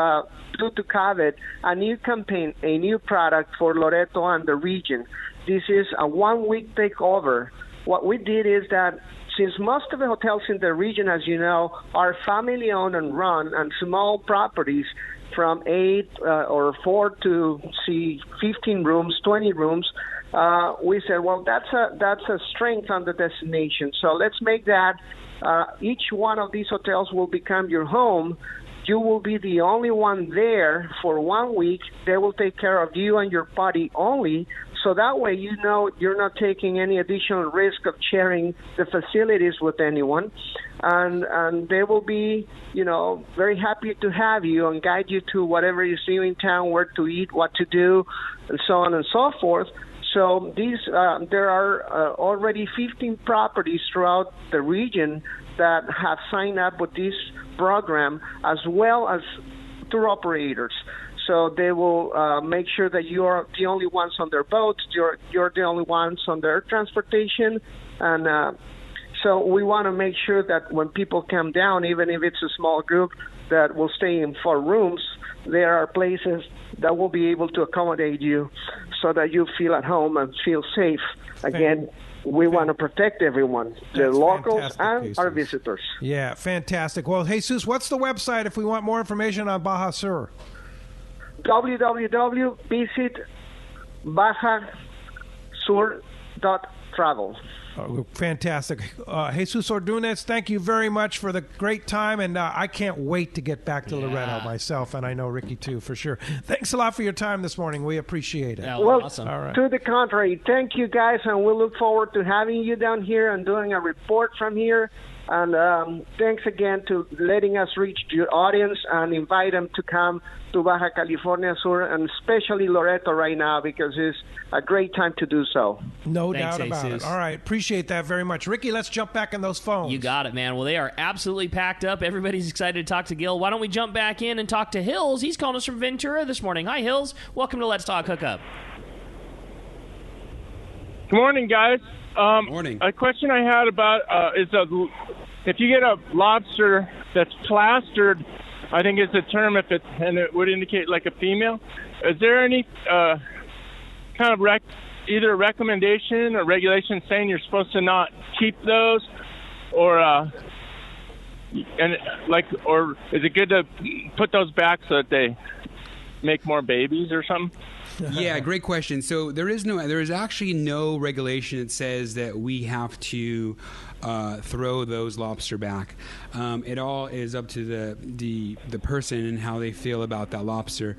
due to COVID, a new campaign, a new product for Loreto and the region. This is a one-week takeover. What we did is that since most of the hotels in the region, as you know, are family-owned and run and small properties from 8 or 4 to 15 rooms, 20 rooms, we said, well, that's a strength on the destination. So let's make that each one of these hotels will become your home. You will be the only one there for 1 week. They will take care of you and your party only. So that way, you know, you're not taking any additional risk of sharing the facilities with anyone. And they will be, you know, very happy to have you and guide you to whatever you see in town, where to eat, what to do, and so on and so forth. So these, there are already 15 properties throughout the region that have signed up with this program, as well as tour operators. So they will make sure that you are the only ones on their boats, you're the only ones on their transportation, and so we want to make sure that when people come down, even if it's a small group that will stay in 4 rooms, there are places that will be able to accommodate you so that you feel at home and feel safe. Again, we want to protect everyone, the locals and our visitors. Yeah, fantastic. Well, Jesus, what's the website if we want more information on Baja Sur? www.visitbajasur.travel. Fantastic. Jesus Ordunez, thank you very much for the great time, and I can't wait to get back to Loreto myself, and I know Ricky too, for sure. Thanks a lot for your time this morning. We appreciate it. Well, awesome. All right. To the contrary, thank you guys, and we look forward to having you down here and doing a report from here. And thanks again to letting us reach your audience and invite them to come to Baja California Sur, and especially Loreto right now, because it's a great time to do so. No doubt about it. All right. Appreciate that very much. Ricky, let's jump back in those phones. You got it, man. Well, they are absolutely packed up. Everybody's excited to talk to Gil. Why don't we jump back in and talk to Hills? He's calling us from Ventura this morning. Hi, Hills. Welcome to Let's Talk Hookup. Good morning, guys. Morning. A question I had about is if you get a lobster that's plastered, I think is the term, and it would indicate like a female. Is there any kind of either a recommendation or regulation saying you're supposed to not keep those, or is it good to put those back so that they make more babies or something? Yeah, great question. So there is actually no regulation that says that we have to throw those lobster back. It all is up to the person and how they feel about that lobster.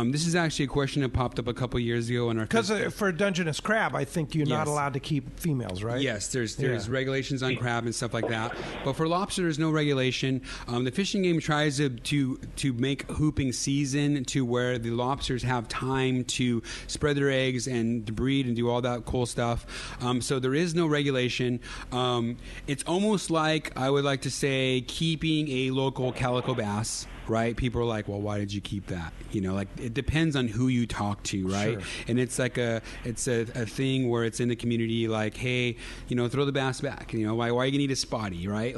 This is actually a question that popped up a couple years ago in our because for Dungeness crab, I think you're not allowed to keep females, right? Yes, there's regulations on crab and stuff like that. But for lobster, there's no regulation. The fishing game tries to make hooping season to where the lobsters have time to spread their eggs and to breed and do all that cool stuff. So there is no regulation. It's almost like, I would like to say, keeping a local calico bass, right? People are like, well, why did you keep that? You know, like, it depends on who you talk to, right? Sure. And it's like a thing where it's in the community, like, hey, you know, throw the bass back. You know, why are you gonna eat a spotty, right?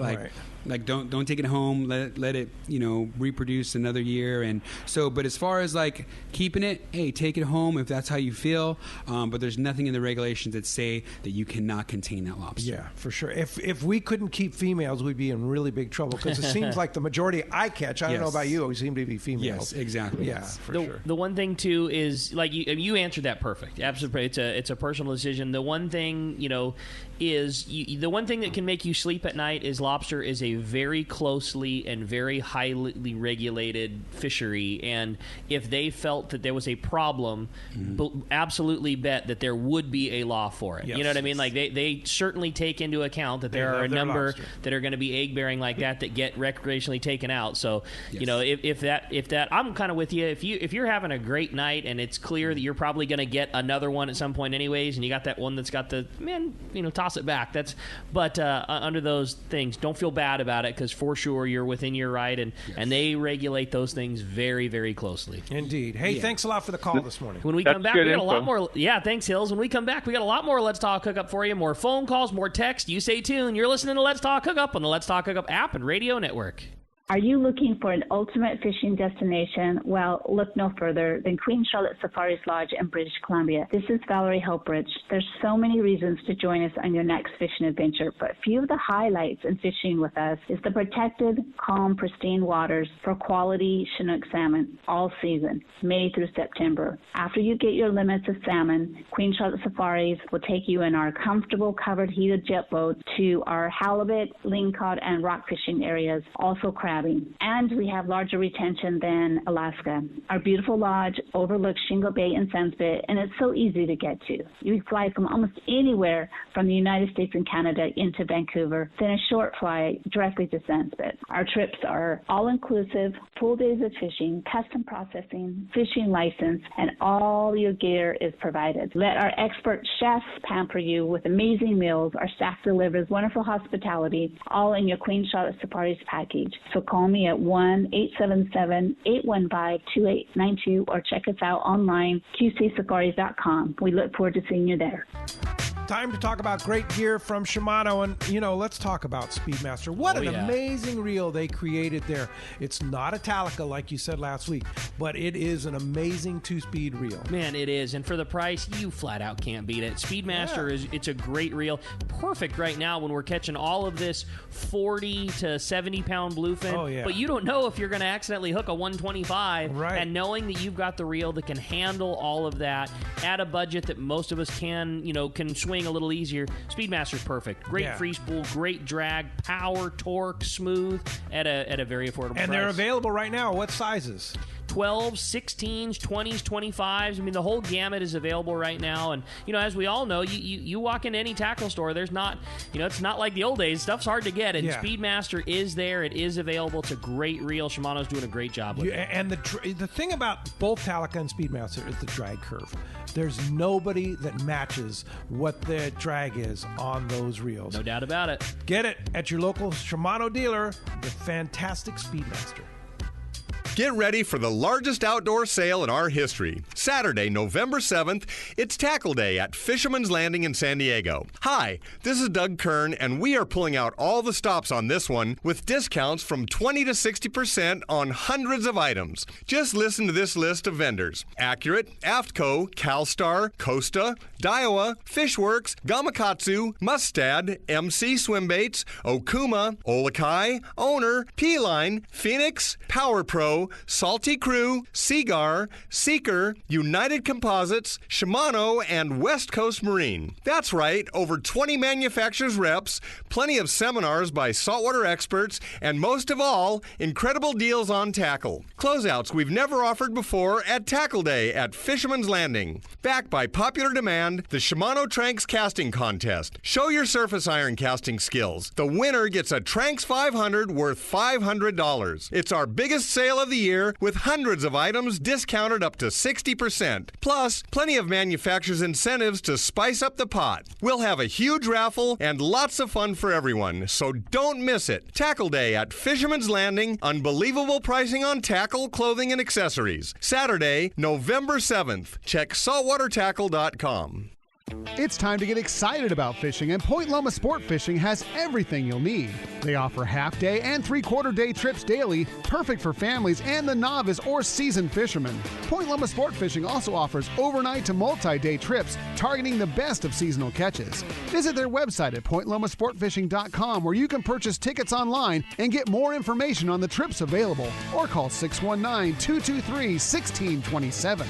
Like don't take it home. Let it you know, reproduce another year. And so, but as far as like keeping it, hey, take it home if that's how you feel. But there's nothing in the regulations that say that you cannot contain that lobster. Yeah, for sure. If we couldn't keep females, we'd be in really big trouble, because it seems like the majority I catch, I don't know about you, we seem to be females. Yes, exactly. Yeah, for sure. The one thing too is, like, you answered that perfect. Absolutely, it's a personal decision. The one thing, you know, is the one thing that can make you sleep at night is lobster is a very closely and very highly regulated fishery, and if they felt that there was a problem, absolutely bet that there would be a law for it. Yes. You know what I mean? Like, they certainly take into account that there are a number lobster that are going to be egg bearing like that get recreationally taken out. So you know, if that I'm kind of with you. If you're having a great night and it's clear that you're probably going to get another one at some point anyways, and you got that one that's got the, man, you know, toss it back. But under those things, don't feel bad about it, because for sure you're within your right, and they regulate those things very, very closely. Indeed. Hey, thanks a lot for the call this morning. When we come back, we got a lot more. Yeah, thanks, Hills. When we come back, we got a lot more Let's Talk Hookup for you. More phone calls, more text. You stay tuned. You're listening to Let's Talk Hookup on the Let's Talk Hookup app and radio network. Are you looking for an ultimate fishing destination? Well, look no further than Queen Charlotte Safaris Lodge in British Columbia. This is Valerie Helpridge. There's so many reasons to join us on your next fishing adventure, but a few of the highlights in fishing with us is the protected, calm, pristine waters for quality Chinook salmon all season, May through September. After you get your limits of salmon, Queen Charlotte Safaris will take you in our comfortable covered heated jet boats to our halibut, lingcod, and rock fishing areas, also crabbing. And we have larger retention than Alaska. Our beautiful lodge overlooks Shingle Bay and Sunspit, and it's so easy to get to. You can fly from almost anywhere from the United States and Canada into Vancouver, then a short flight directly to Sunspit. Our trips are all-inclusive, full days of fishing, custom processing, fishing license, and all your gear is provided. Let our expert chefs pamper you with amazing meals. Our staff delivers wonderful hospitality, all in your Queen Charlotte Safaris package. So call me at 1-877-815-2892 or check us out online, qcsafaris.com. We look forward to seeing you there. Time to talk about great gear from Shimano, and you know, let's talk about Speedmaster. What an amazing reel they created there. It's not a Talica like you said last week, but it is an amazing 2-speed reel. Man, it is, and for the price, you flat out can't beat it. Speedmaster it's a great reel, perfect right now when we're catching all of this 40 to 70 pound bluefin. Oh, yeah. But you don't know if you're going to accidentally hook a 125, right? And knowing that you've got the reel that can handle all of that at a budget that most of us can swing a little easier. Speedmaster's perfect. Great free spool, great drag, power, torque, smooth at a very affordable price. And they're available right now. What sizes? 12s, 16s, 20s, 25s. I mean, the whole gamut is available right now. And, you know, as we all know, you walk into any tackle store, there's not, it's not like the old days. Stuff's hard to get. And Speedmaster is there. It is available. It's a great reel. Shimano's doing a great job with it. And the thing about both Talica and Speedmaster is the drag curve. There's nobody that matches what their drag is on those reels. No doubt about it. Get it at your local Shimano dealer, the fantastic Speedmaster. Get ready for the largest outdoor sale in our history. Saturday, November 7th, it's Tackle Day at Fisherman's Landing in San Diego. Hi, this is Doug Kern, and we are pulling out all the stops on this one with discounts from 20 to 60% on hundreds of items. Just listen to this list of vendors: Accurate, Aftco, CalStar, Costa, Daiwa, Fishworks, Gamakatsu, Mustad, MC Swimbaits, Okuma, Olakai, Owner, P-Line, Phoenix, Power Pro, Salty Crew, Seagar, Seeker, United Composites, Shimano, and West Coast Marine. That's right, over 20 manufacturers reps, plenty of seminars by saltwater experts, and most of all, incredible deals on tackle. Closeouts we've never offered before at Tackle Day at Fisherman's Landing. Backed by popular demand, the Shimano Tranks Casting Contest. Show your surface iron casting skills. The winner gets a Tranks 500 worth $500. It's our biggest sale of the year with hundreds of items discounted up to 60%. Plus, plenty of manufacturers' incentives to spice up the pot. We'll have a huge raffle and lots of fun for everyone, so don't miss it. Tackle Day at Fisherman's Landing. Unbelievable pricing on tackle, clothing, and accessories. Saturday, November 7th. Check saltwatertackle.com. It's time to get excited about fishing, and Point Loma Sport Fishing has everything you'll need. They offer half-day and three-quarter-day trips daily, perfect for families and the novice or seasoned fishermen. Point Loma Sport Fishing also offers overnight to multi-day trips, targeting the best of seasonal catches. Visit their website at pointlomasportfishing.com, where you can purchase tickets online and get more information on the trips available, or call 619-223-1627.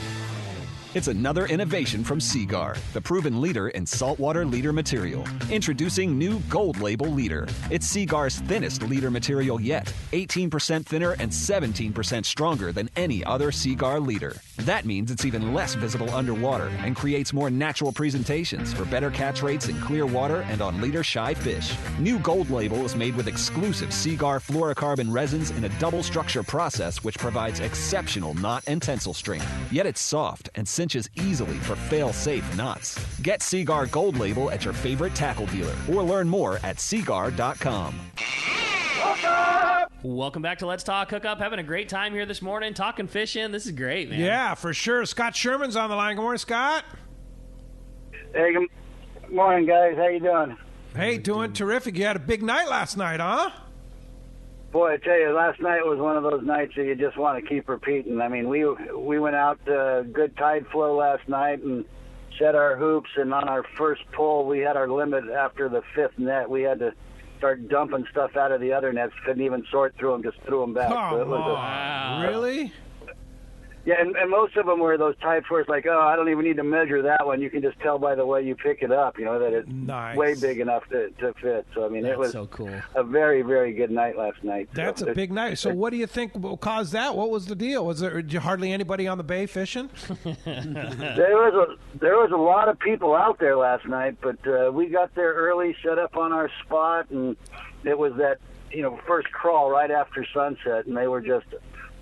It's another innovation from Seagar, the proven leader in saltwater leader material. Introducing new Gold Label leader. It's Seagar's thinnest leader material yet, 18% thinner and 17% stronger than any other Seagar leader. That means it's even less visible underwater and creates more natural presentations for better catch rates in clear water and on leader-shy fish. New Gold Label is made with exclusive Seagar fluorocarbon resins in a double structure process which provides exceptional knot and tensile strength. Yet it's soft and cinches easily for fail-safe knots. Get Seagar Gold Label at your favorite tackle dealer or learn more at seagar.com. Welcome back to Let's Talk Hookup. Having a great time here this morning, talking fishing. This is great, man. Yeah, for sure. Scott Sherman's on the line. Good morning, Scott. Hey, good morning, guys. How you doing? Hey, doing terrific. You had a big night last night, huh? Boy, I tell you, last night was one of those nights that you just want to keep repeating. I mean, we went out good tide flow last night and set our hoops, and on our first pull, we had our limit after the fifth net. We had to start dumping stuff out of the other nets. Couldn't even sort through them, just threw them back. Oh, so it was wow. Really? Yeah, and most of them were those types where it's like, oh, I don't even need to measure that one. You can just tell by the way you pick it up, that it's way big enough to fit. So, I mean, it was so cool. A very, very good night last night. That's a big night. So what do you think caused that? What was the deal? Was there hardly anybody on the bay fishing? There was a lot of people out there last night, but we got there early, set up on our spot, and it was that, first crawl right after sunset, and they were just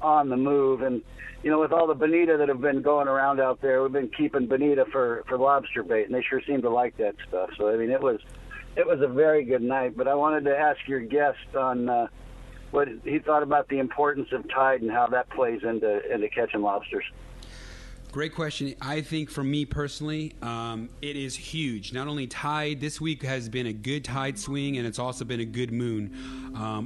on the move. And with all the bonita that have been going around out there, we've been keeping bonita for lobster bait, and they sure seem to like that stuff. So, I mean, it was a very good night. But I wanted to ask your guest on what he thought about the importance of tide and how that plays into catching lobsters. Great question. I think for me personally, it is huge. Not only tide, this week has been a good tide swing, and it's also been a good moon.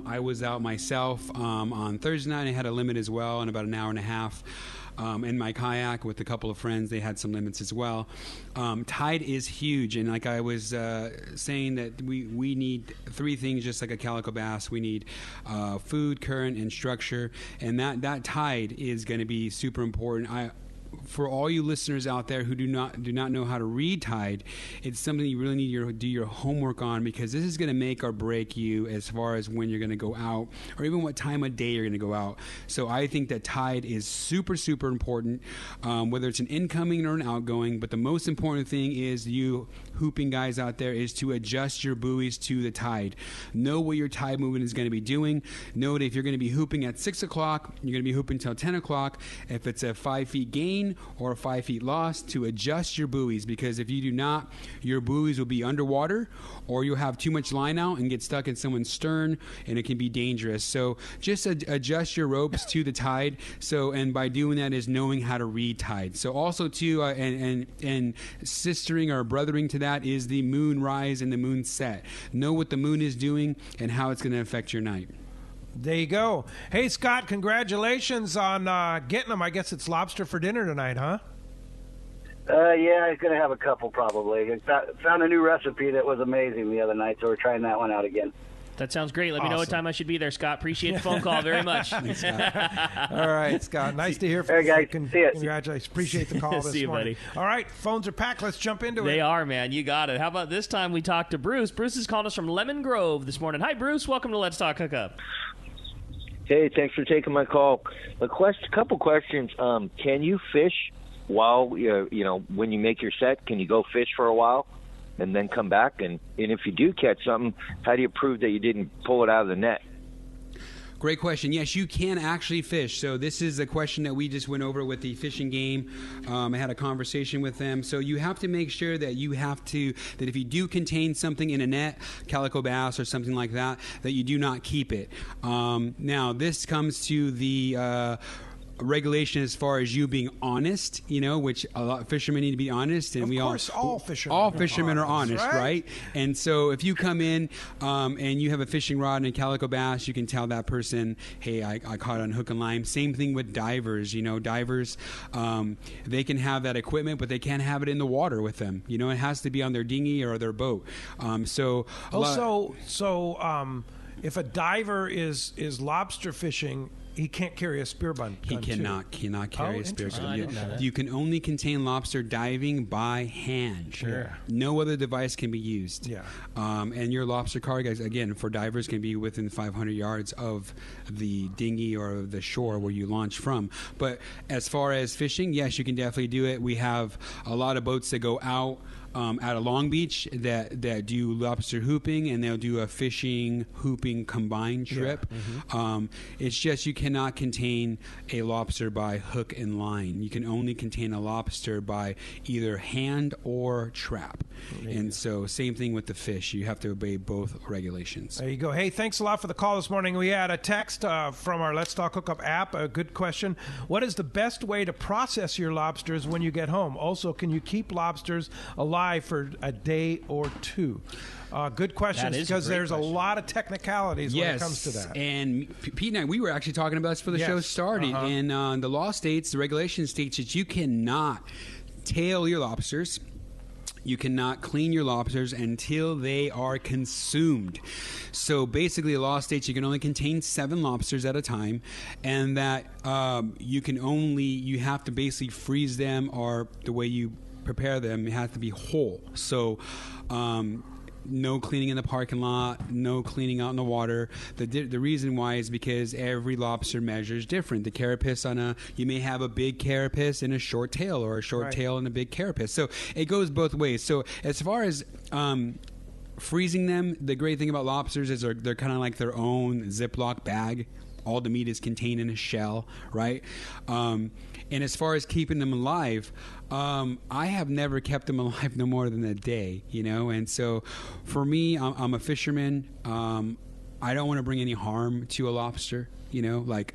I was out myself on Thursday night. I had a limit as well in about an hour and a half. In my kayak with a couple of friends, they had some limits as well. Tide is huge, and like I was saying, that we need three things just like a calico bass. We need food, current, and structure, and that tide is going to be super important. For all you listeners out there who do not know how to read tide, it's something you really need to do your homework on, because this is going to make or break you as far as when you're going to go out, or even what time of day you're going to go out. So I think that tide is super, super important, whether it's an incoming or an outgoing. But the most important thing is, you hooping guys out there, is to adjust your buoys to the tide. Know what your tide movement is going to be doing. Know that if you're going to be hooping at 6 o'clock, you're going to be hooping until 10 o'clock. If it's a 5 feet gain, clean or 5 feet lost, to adjust your buoys, because if you do not, your buoys will be underwater, or you'll have too much line out and get stuck in someone's stern, and it can be dangerous. So just adjust your ropes to the tide. So, and by doing that is knowing how to read tide. So also too, and sistering or brothering to that is the moon rise and the moon set. Know what the moon is doing and how it's going to affect your night. There you go. Hey, Scott, congratulations on getting them. I guess it's lobster for dinner tonight, huh? Yeah, I'm going to have a couple probably. I found a new recipe that was amazing the other night, so we're trying that one out again. That sounds great. Let me know what time I should be there, Scott. Appreciate the phone call very much. Thanks, Scott. All right, Scott. Nice to hear from you. Guys. See ya. Congratulations. Appreciate the call this See you, morning. buddy. All right, phones are packed. Let's jump into it. They are, man. You got it. How about this time we talk to Bruce? Bruce is calling us from Lemon Grove this morning. Hi, Bruce. Welcome to Let's Talk Hookup. Hey, thanks for taking my call. A couple questions. Can you fish while when you make your set? Can you go fish for a while and then come back? And if you do catch something, how do you prove that you didn't pull it out of the net? Great question. Yes, you can actually fish. So this is a question that we just went over with the fishing game. I had a conversation with them. So you have to make sure that that if you do contain something in a net, calico bass or something like that, that you do not keep it. Now, this comes to the regulation as far as you being honest, which a lot of fishermen need to be honest, and all fishermen are honest, right? And so if you come in and you have a fishing rod and a calico bass, you can tell that person, hey, I caught on hook and line. Same thing with divers. Divers, they can have that equipment, but they can't have it in the water with them. It has to be on their dinghy or their boat. If a diver is lobster fishing, he can't carry a spear gun. He cannot carry a spear gun. You can only contain lobster diving by hand. Sure. No other device can be used. Yeah. And your lobster cargo, again, for divers, can be within 500 yards of the dinghy or the shore where you launch from. But as far as fishing, yes, you can definitely do it. We have a lot of boats that go out out of Long Beach that do lobster hooping, and they'll do a fishing hooping combined trip. Yeah. Mm-hmm. It's just you cannot contain a lobster by hook and line. You can only contain a lobster by either hand or trap. And so same thing with the fish. You have to obey both regulations. There you go. Hey, thanks a lot for the call this morning. We had a text from our Let's Talk Hookup app. A good question. What is the best way to process your lobsters when you get home? Also, can you keep lobsters alive for a day or two? Good question, because there's a lot of technicalities when it comes to that. And Pete and I, we were actually talking about this before the show started. And the law states, the regulation states that you cannot tail your lobsters. You cannot clean your lobsters until they are consumed. So basically, the law states you can only contain 7 lobsters at a time, and that you have to basically freeze them, or the way you prepare them, it has to be whole. So no cleaning in the parking lot, no cleaning out in the water. The reason why is because every lobster measure is different. The carapace you may have a big carapace and a short tail, or a short tail and a big carapace. So it goes both ways. So as far as freezing them, the great thing about lobsters is they're kind of like their own Ziploc bag. All the meat is contained in a shell, right? And as far as keeping them alive, I have never kept them alive no more than a day, And so for me, I'm a fisherman. I don't want to bring any harm to a lobster, Like,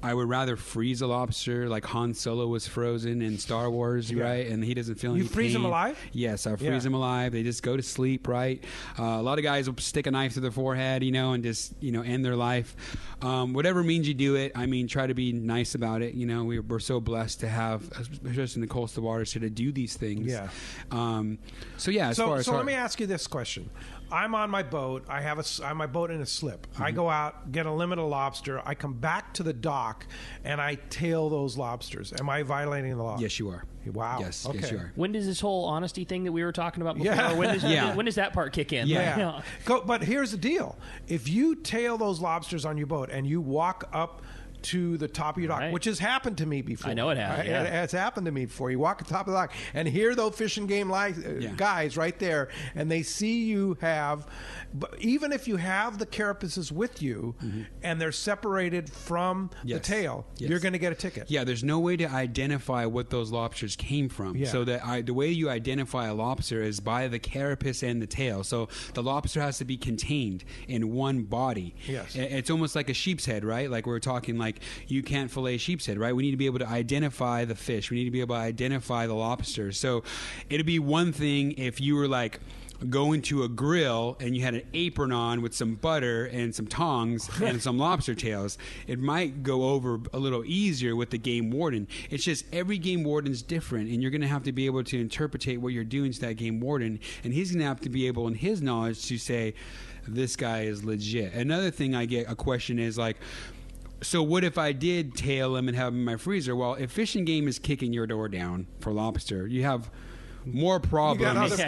I would rather freeze a lobster like Han Solo was frozen in Star Wars, right? And he doesn't feel any pain. You freeze them alive? Yes, I freeze them alive. They just go to sleep, right? A lot of guys will stick a knife to their forehead, and just, end their life. Whatever means you do it, try to be nice about it. We're so blessed to have, especially in the coastal waters, to do these things. Yeah. So let me ask you this question. I'm on my boat. I have my boat in a slip. Mm-hmm. I go out, get a limit of lobster. I come back to the dock, and I tail those lobsters. Am I violating the law? Yes, you are. Wow. Yes, okay. Yes, you are. When does this whole honesty thing that we were talking about before? Yeah. When does that part kick in? Yeah. But here's the deal. If you tail those lobsters on your boat and you walk up to the top of your dock, which has happened to me before. I know it has. Yeah. It has happened to me before. You walk at the top of the dock, and here those fishing game guys right there, and they see you have, even if you have the carapaces with you, and they're separated from the tail, you're going to get a ticket. Yeah, there's no way to identify what those lobsters came from. Yeah. So the way you identify a lobster is by the carapace and the tail. So the lobster has to be contained in one body. Yes. It's almost like a sheep's head, right? Like we're talking like you can't fillet sheep's head, right? We need to be able to identify the fish. We need to be able to identify the lobster. So it'd be one thing if you were like going to a grill and you had an apron on with some butter and some tongs and some lobster tails. It might go over a little easier with the game warden. It's just every game warden's different, and you're going to have to be able to interpretate what you're doing to that game warden, and he's going to have to be able in his knowledge to say this guy is legit. Another thing I get a question is like, so what if I did tail him and have him in my freezer? Well, if Fish and Game is kicking your door down for lobster, you have more problems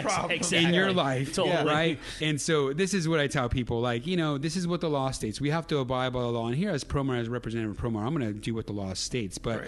in your life, right? And so this is what I tell people, like, this is what the law states. We have to abide by the law. And here as Promar, as representative of Promar, I'm going to do what the law states. But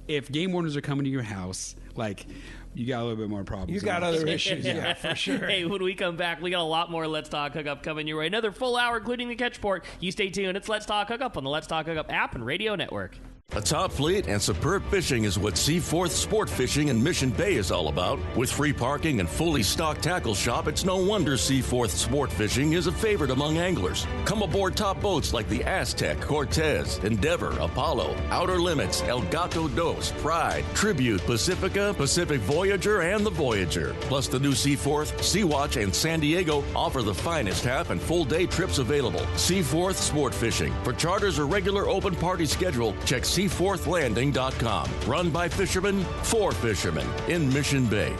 if game wardens are coming to your house, like, you got a little bit more problems. You got other issues, yeah, for sure. Hey, when we come back, we got a lot more Let's Talk Hookup coming your way. Another full hour, including the catch port. You stay tuned. It's Let's Talk Hookup on the Let's Talk Hookup app and radio network. A top fleet and superb fishing is what Seaforth Sport Fishing in Mission Bay is all about. With free parking and fully stocked tackle shop, it's no wonder Seaforth Sport Fishing is a favorite among anglers. Come aboard top boats like the Aztec, Cortez, Endeavor, Apollo, Outer Limits, El Gato Dos, Pride, Tribute, Pacifica, Pacific Voyager, and the Voyager. Plus the new Seaforth, Sea-Watch, and San Diego offer the finest half and full day trips available. Seaforth Sport Fishing. For charters or regular open party schedule, check seaforthlanding.com. Run by fishermen, for fishermen in Mission Bay.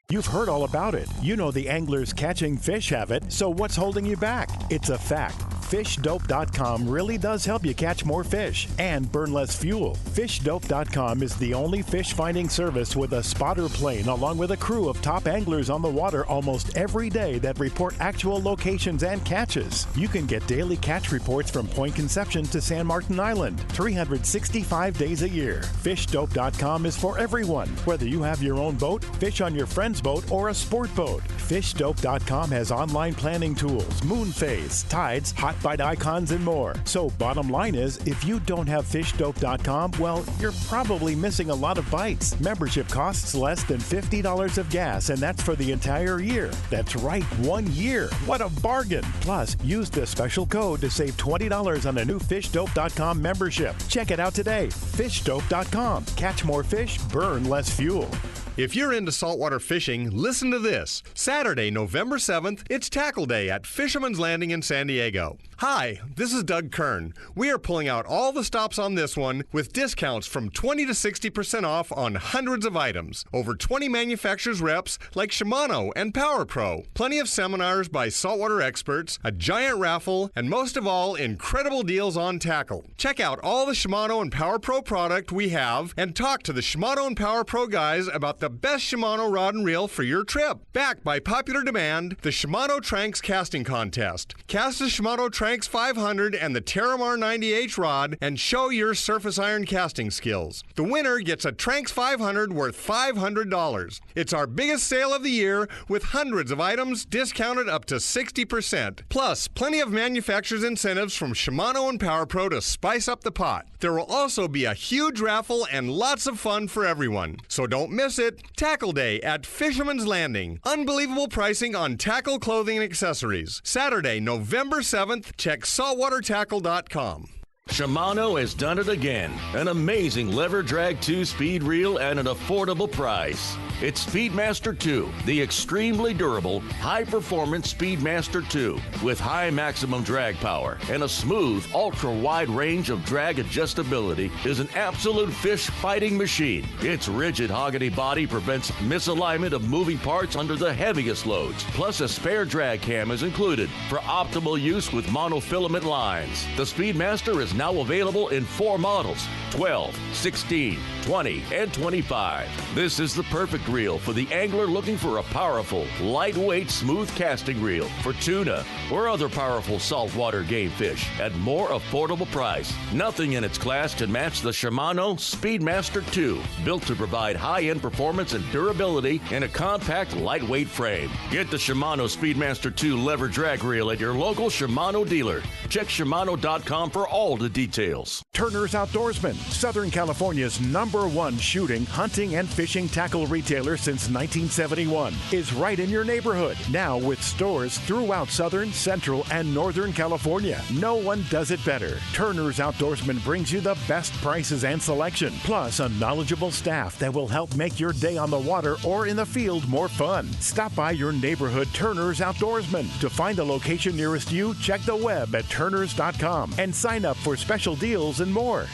You've heard all about it. You know the anglers catching fish have it, so what's holding you back? It's a fact. FishDope.com really does help you catch more fish and burn less fuel. FishDope.com is the only fish finding service with a spotter plane along with a crew of top anglers on the water almost every day that report actual locations and catches. You can get daily catch reports from Point Conception to San Martin Island, 365 days a year. FishDope.com is for everyone, whether you have your own boat, fish on your friend's boat, or a sport boat. FishDope.com has online planning tools, moon phase, tides, hot bite icons, and more. So bottom line is, if you don't have FishDope.com, well, you're probably missing a lot of bites. Membership costs less than $50 of gas, and that's for the entire year. That's right, 1 year. What a bargain. Plus, use the special code to save $20 on a new FishDope.com membership. Check it out today. FishDope.com. Catch more fish, burn less fuel. If you're into saltwater fishing, listen to this. Saturday, November 7th, it's Tackle Day at Fisherman's Landing in San Diego. Hi, this is Doug Kern. We are pulling out all the stops on this one with discounts from 20 to 60% off on hundreds of items. Over 20 manufacturers reps like Shimano and Power Pro. Plenty of seminars by saltwater experts, a giant raffle, and most of all, incredible deals on tackle. Check out all the Shimano and Power Pro product we have and talk to the Shimano and Power Pro guys about the best Shimano rod and reel for your trip. Backed by popular demand, the Shimano Tranks Casting Contest. Cast the Shimano Tranks 500 and the Terramar 90H rod and show your surface iron casting skills. The winner gets a Tranks 500 worth $500. It's our biggest sale of the year with hundreds of items discounted up to 60%. Plus, plenty of manufacturers' incentives from Shimano and Power Pro to spice up the pot. There will also be a huge raffle and lots of fun for everyone. So don't miss it. Tackle Day at Fisherman's Landing. Unbelievable pricing on tackle, clothing, and accessories. Saturday, November 7th. Check saltwatertackle.com. Shimano has done it again. An amazing lever drag 2-speed reel at an affordable price. It's Speedmaster 2, the extremely durable, high-performance Speedmaster 2 with high maximum drag power and a smooth, ultra-wide range of drag adjustability is an absolute fish-fighting machine. Its rigid hogany body prevents misalignment of moving parts under the heaviest loads. Plus, a spare drag cam is included for optimal use with monofilament lines. The Speedmaster is is now available in 4 models: 12, 16, 20, and 25. This is the perfect reel for the angler looking for a powerful, lightweight, smooth casting reel for tuna or other powerful saltwater game fish at more affordable price. Nothing in its class can match the Shimano Speedmaster 2, built to provide high-end performance and durability in a compact, lightweight frame. Get the Shimano Speedmaster 2 lever drag reel at your local Shimano dealer. Check Shimano.com for all the details. Turner's Outdoorsman, Southern California's #1 shooting, hunting, and fishing tackle retailer since 1971, is right in your neighborhood. Now with stores throughout Southern, Central, and Northern California. No one does it better. Turner's Outdoorsman brings you the best prices and selection, plus a knowledgeable staff that will help make your day on the water or in the field more fun. Stop by your neighborhood Turner's Outdoorsman. To find a location nearest you, check the web at turners.com and sign up for special deals and more.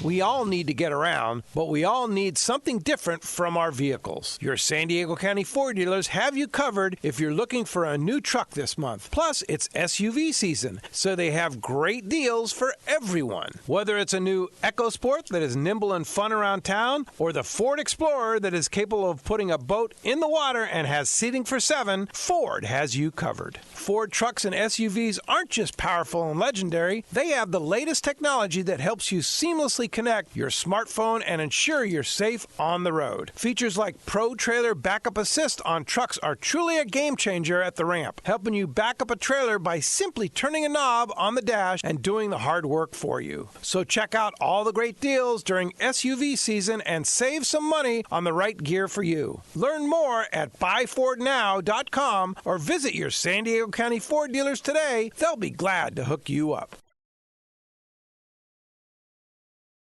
We all need to get around, but we all need something different from our vehicles. Your San Diego County Ford dealers have you covered if you're looking for a new truck this month. Plus, it's SUV season, so they have great deals for everyone. Whether it's a new EcoSport that is nimble and fun around town, or the Ford Explorer that is capable of putting a boat in the water and has seating for 7, Ford has you covered. Ford trucks and SUVs aren't just powerful and legendary. They have the latest technology that helps you seamlessly connect your smartphone and ensure you're safe on the road. Features like Pro Trailer Backup Assist on trucks are truly a game changer at the ramp, helping you back up a trailer by simply turning a knob on the dash and doing the hard work for you. So check out all the great deals during SUV season and save some money on the right gear for you. Learn more at buyfordnow.com or visit your San Diego County Ford dealers today. They'll be glad to hook you up.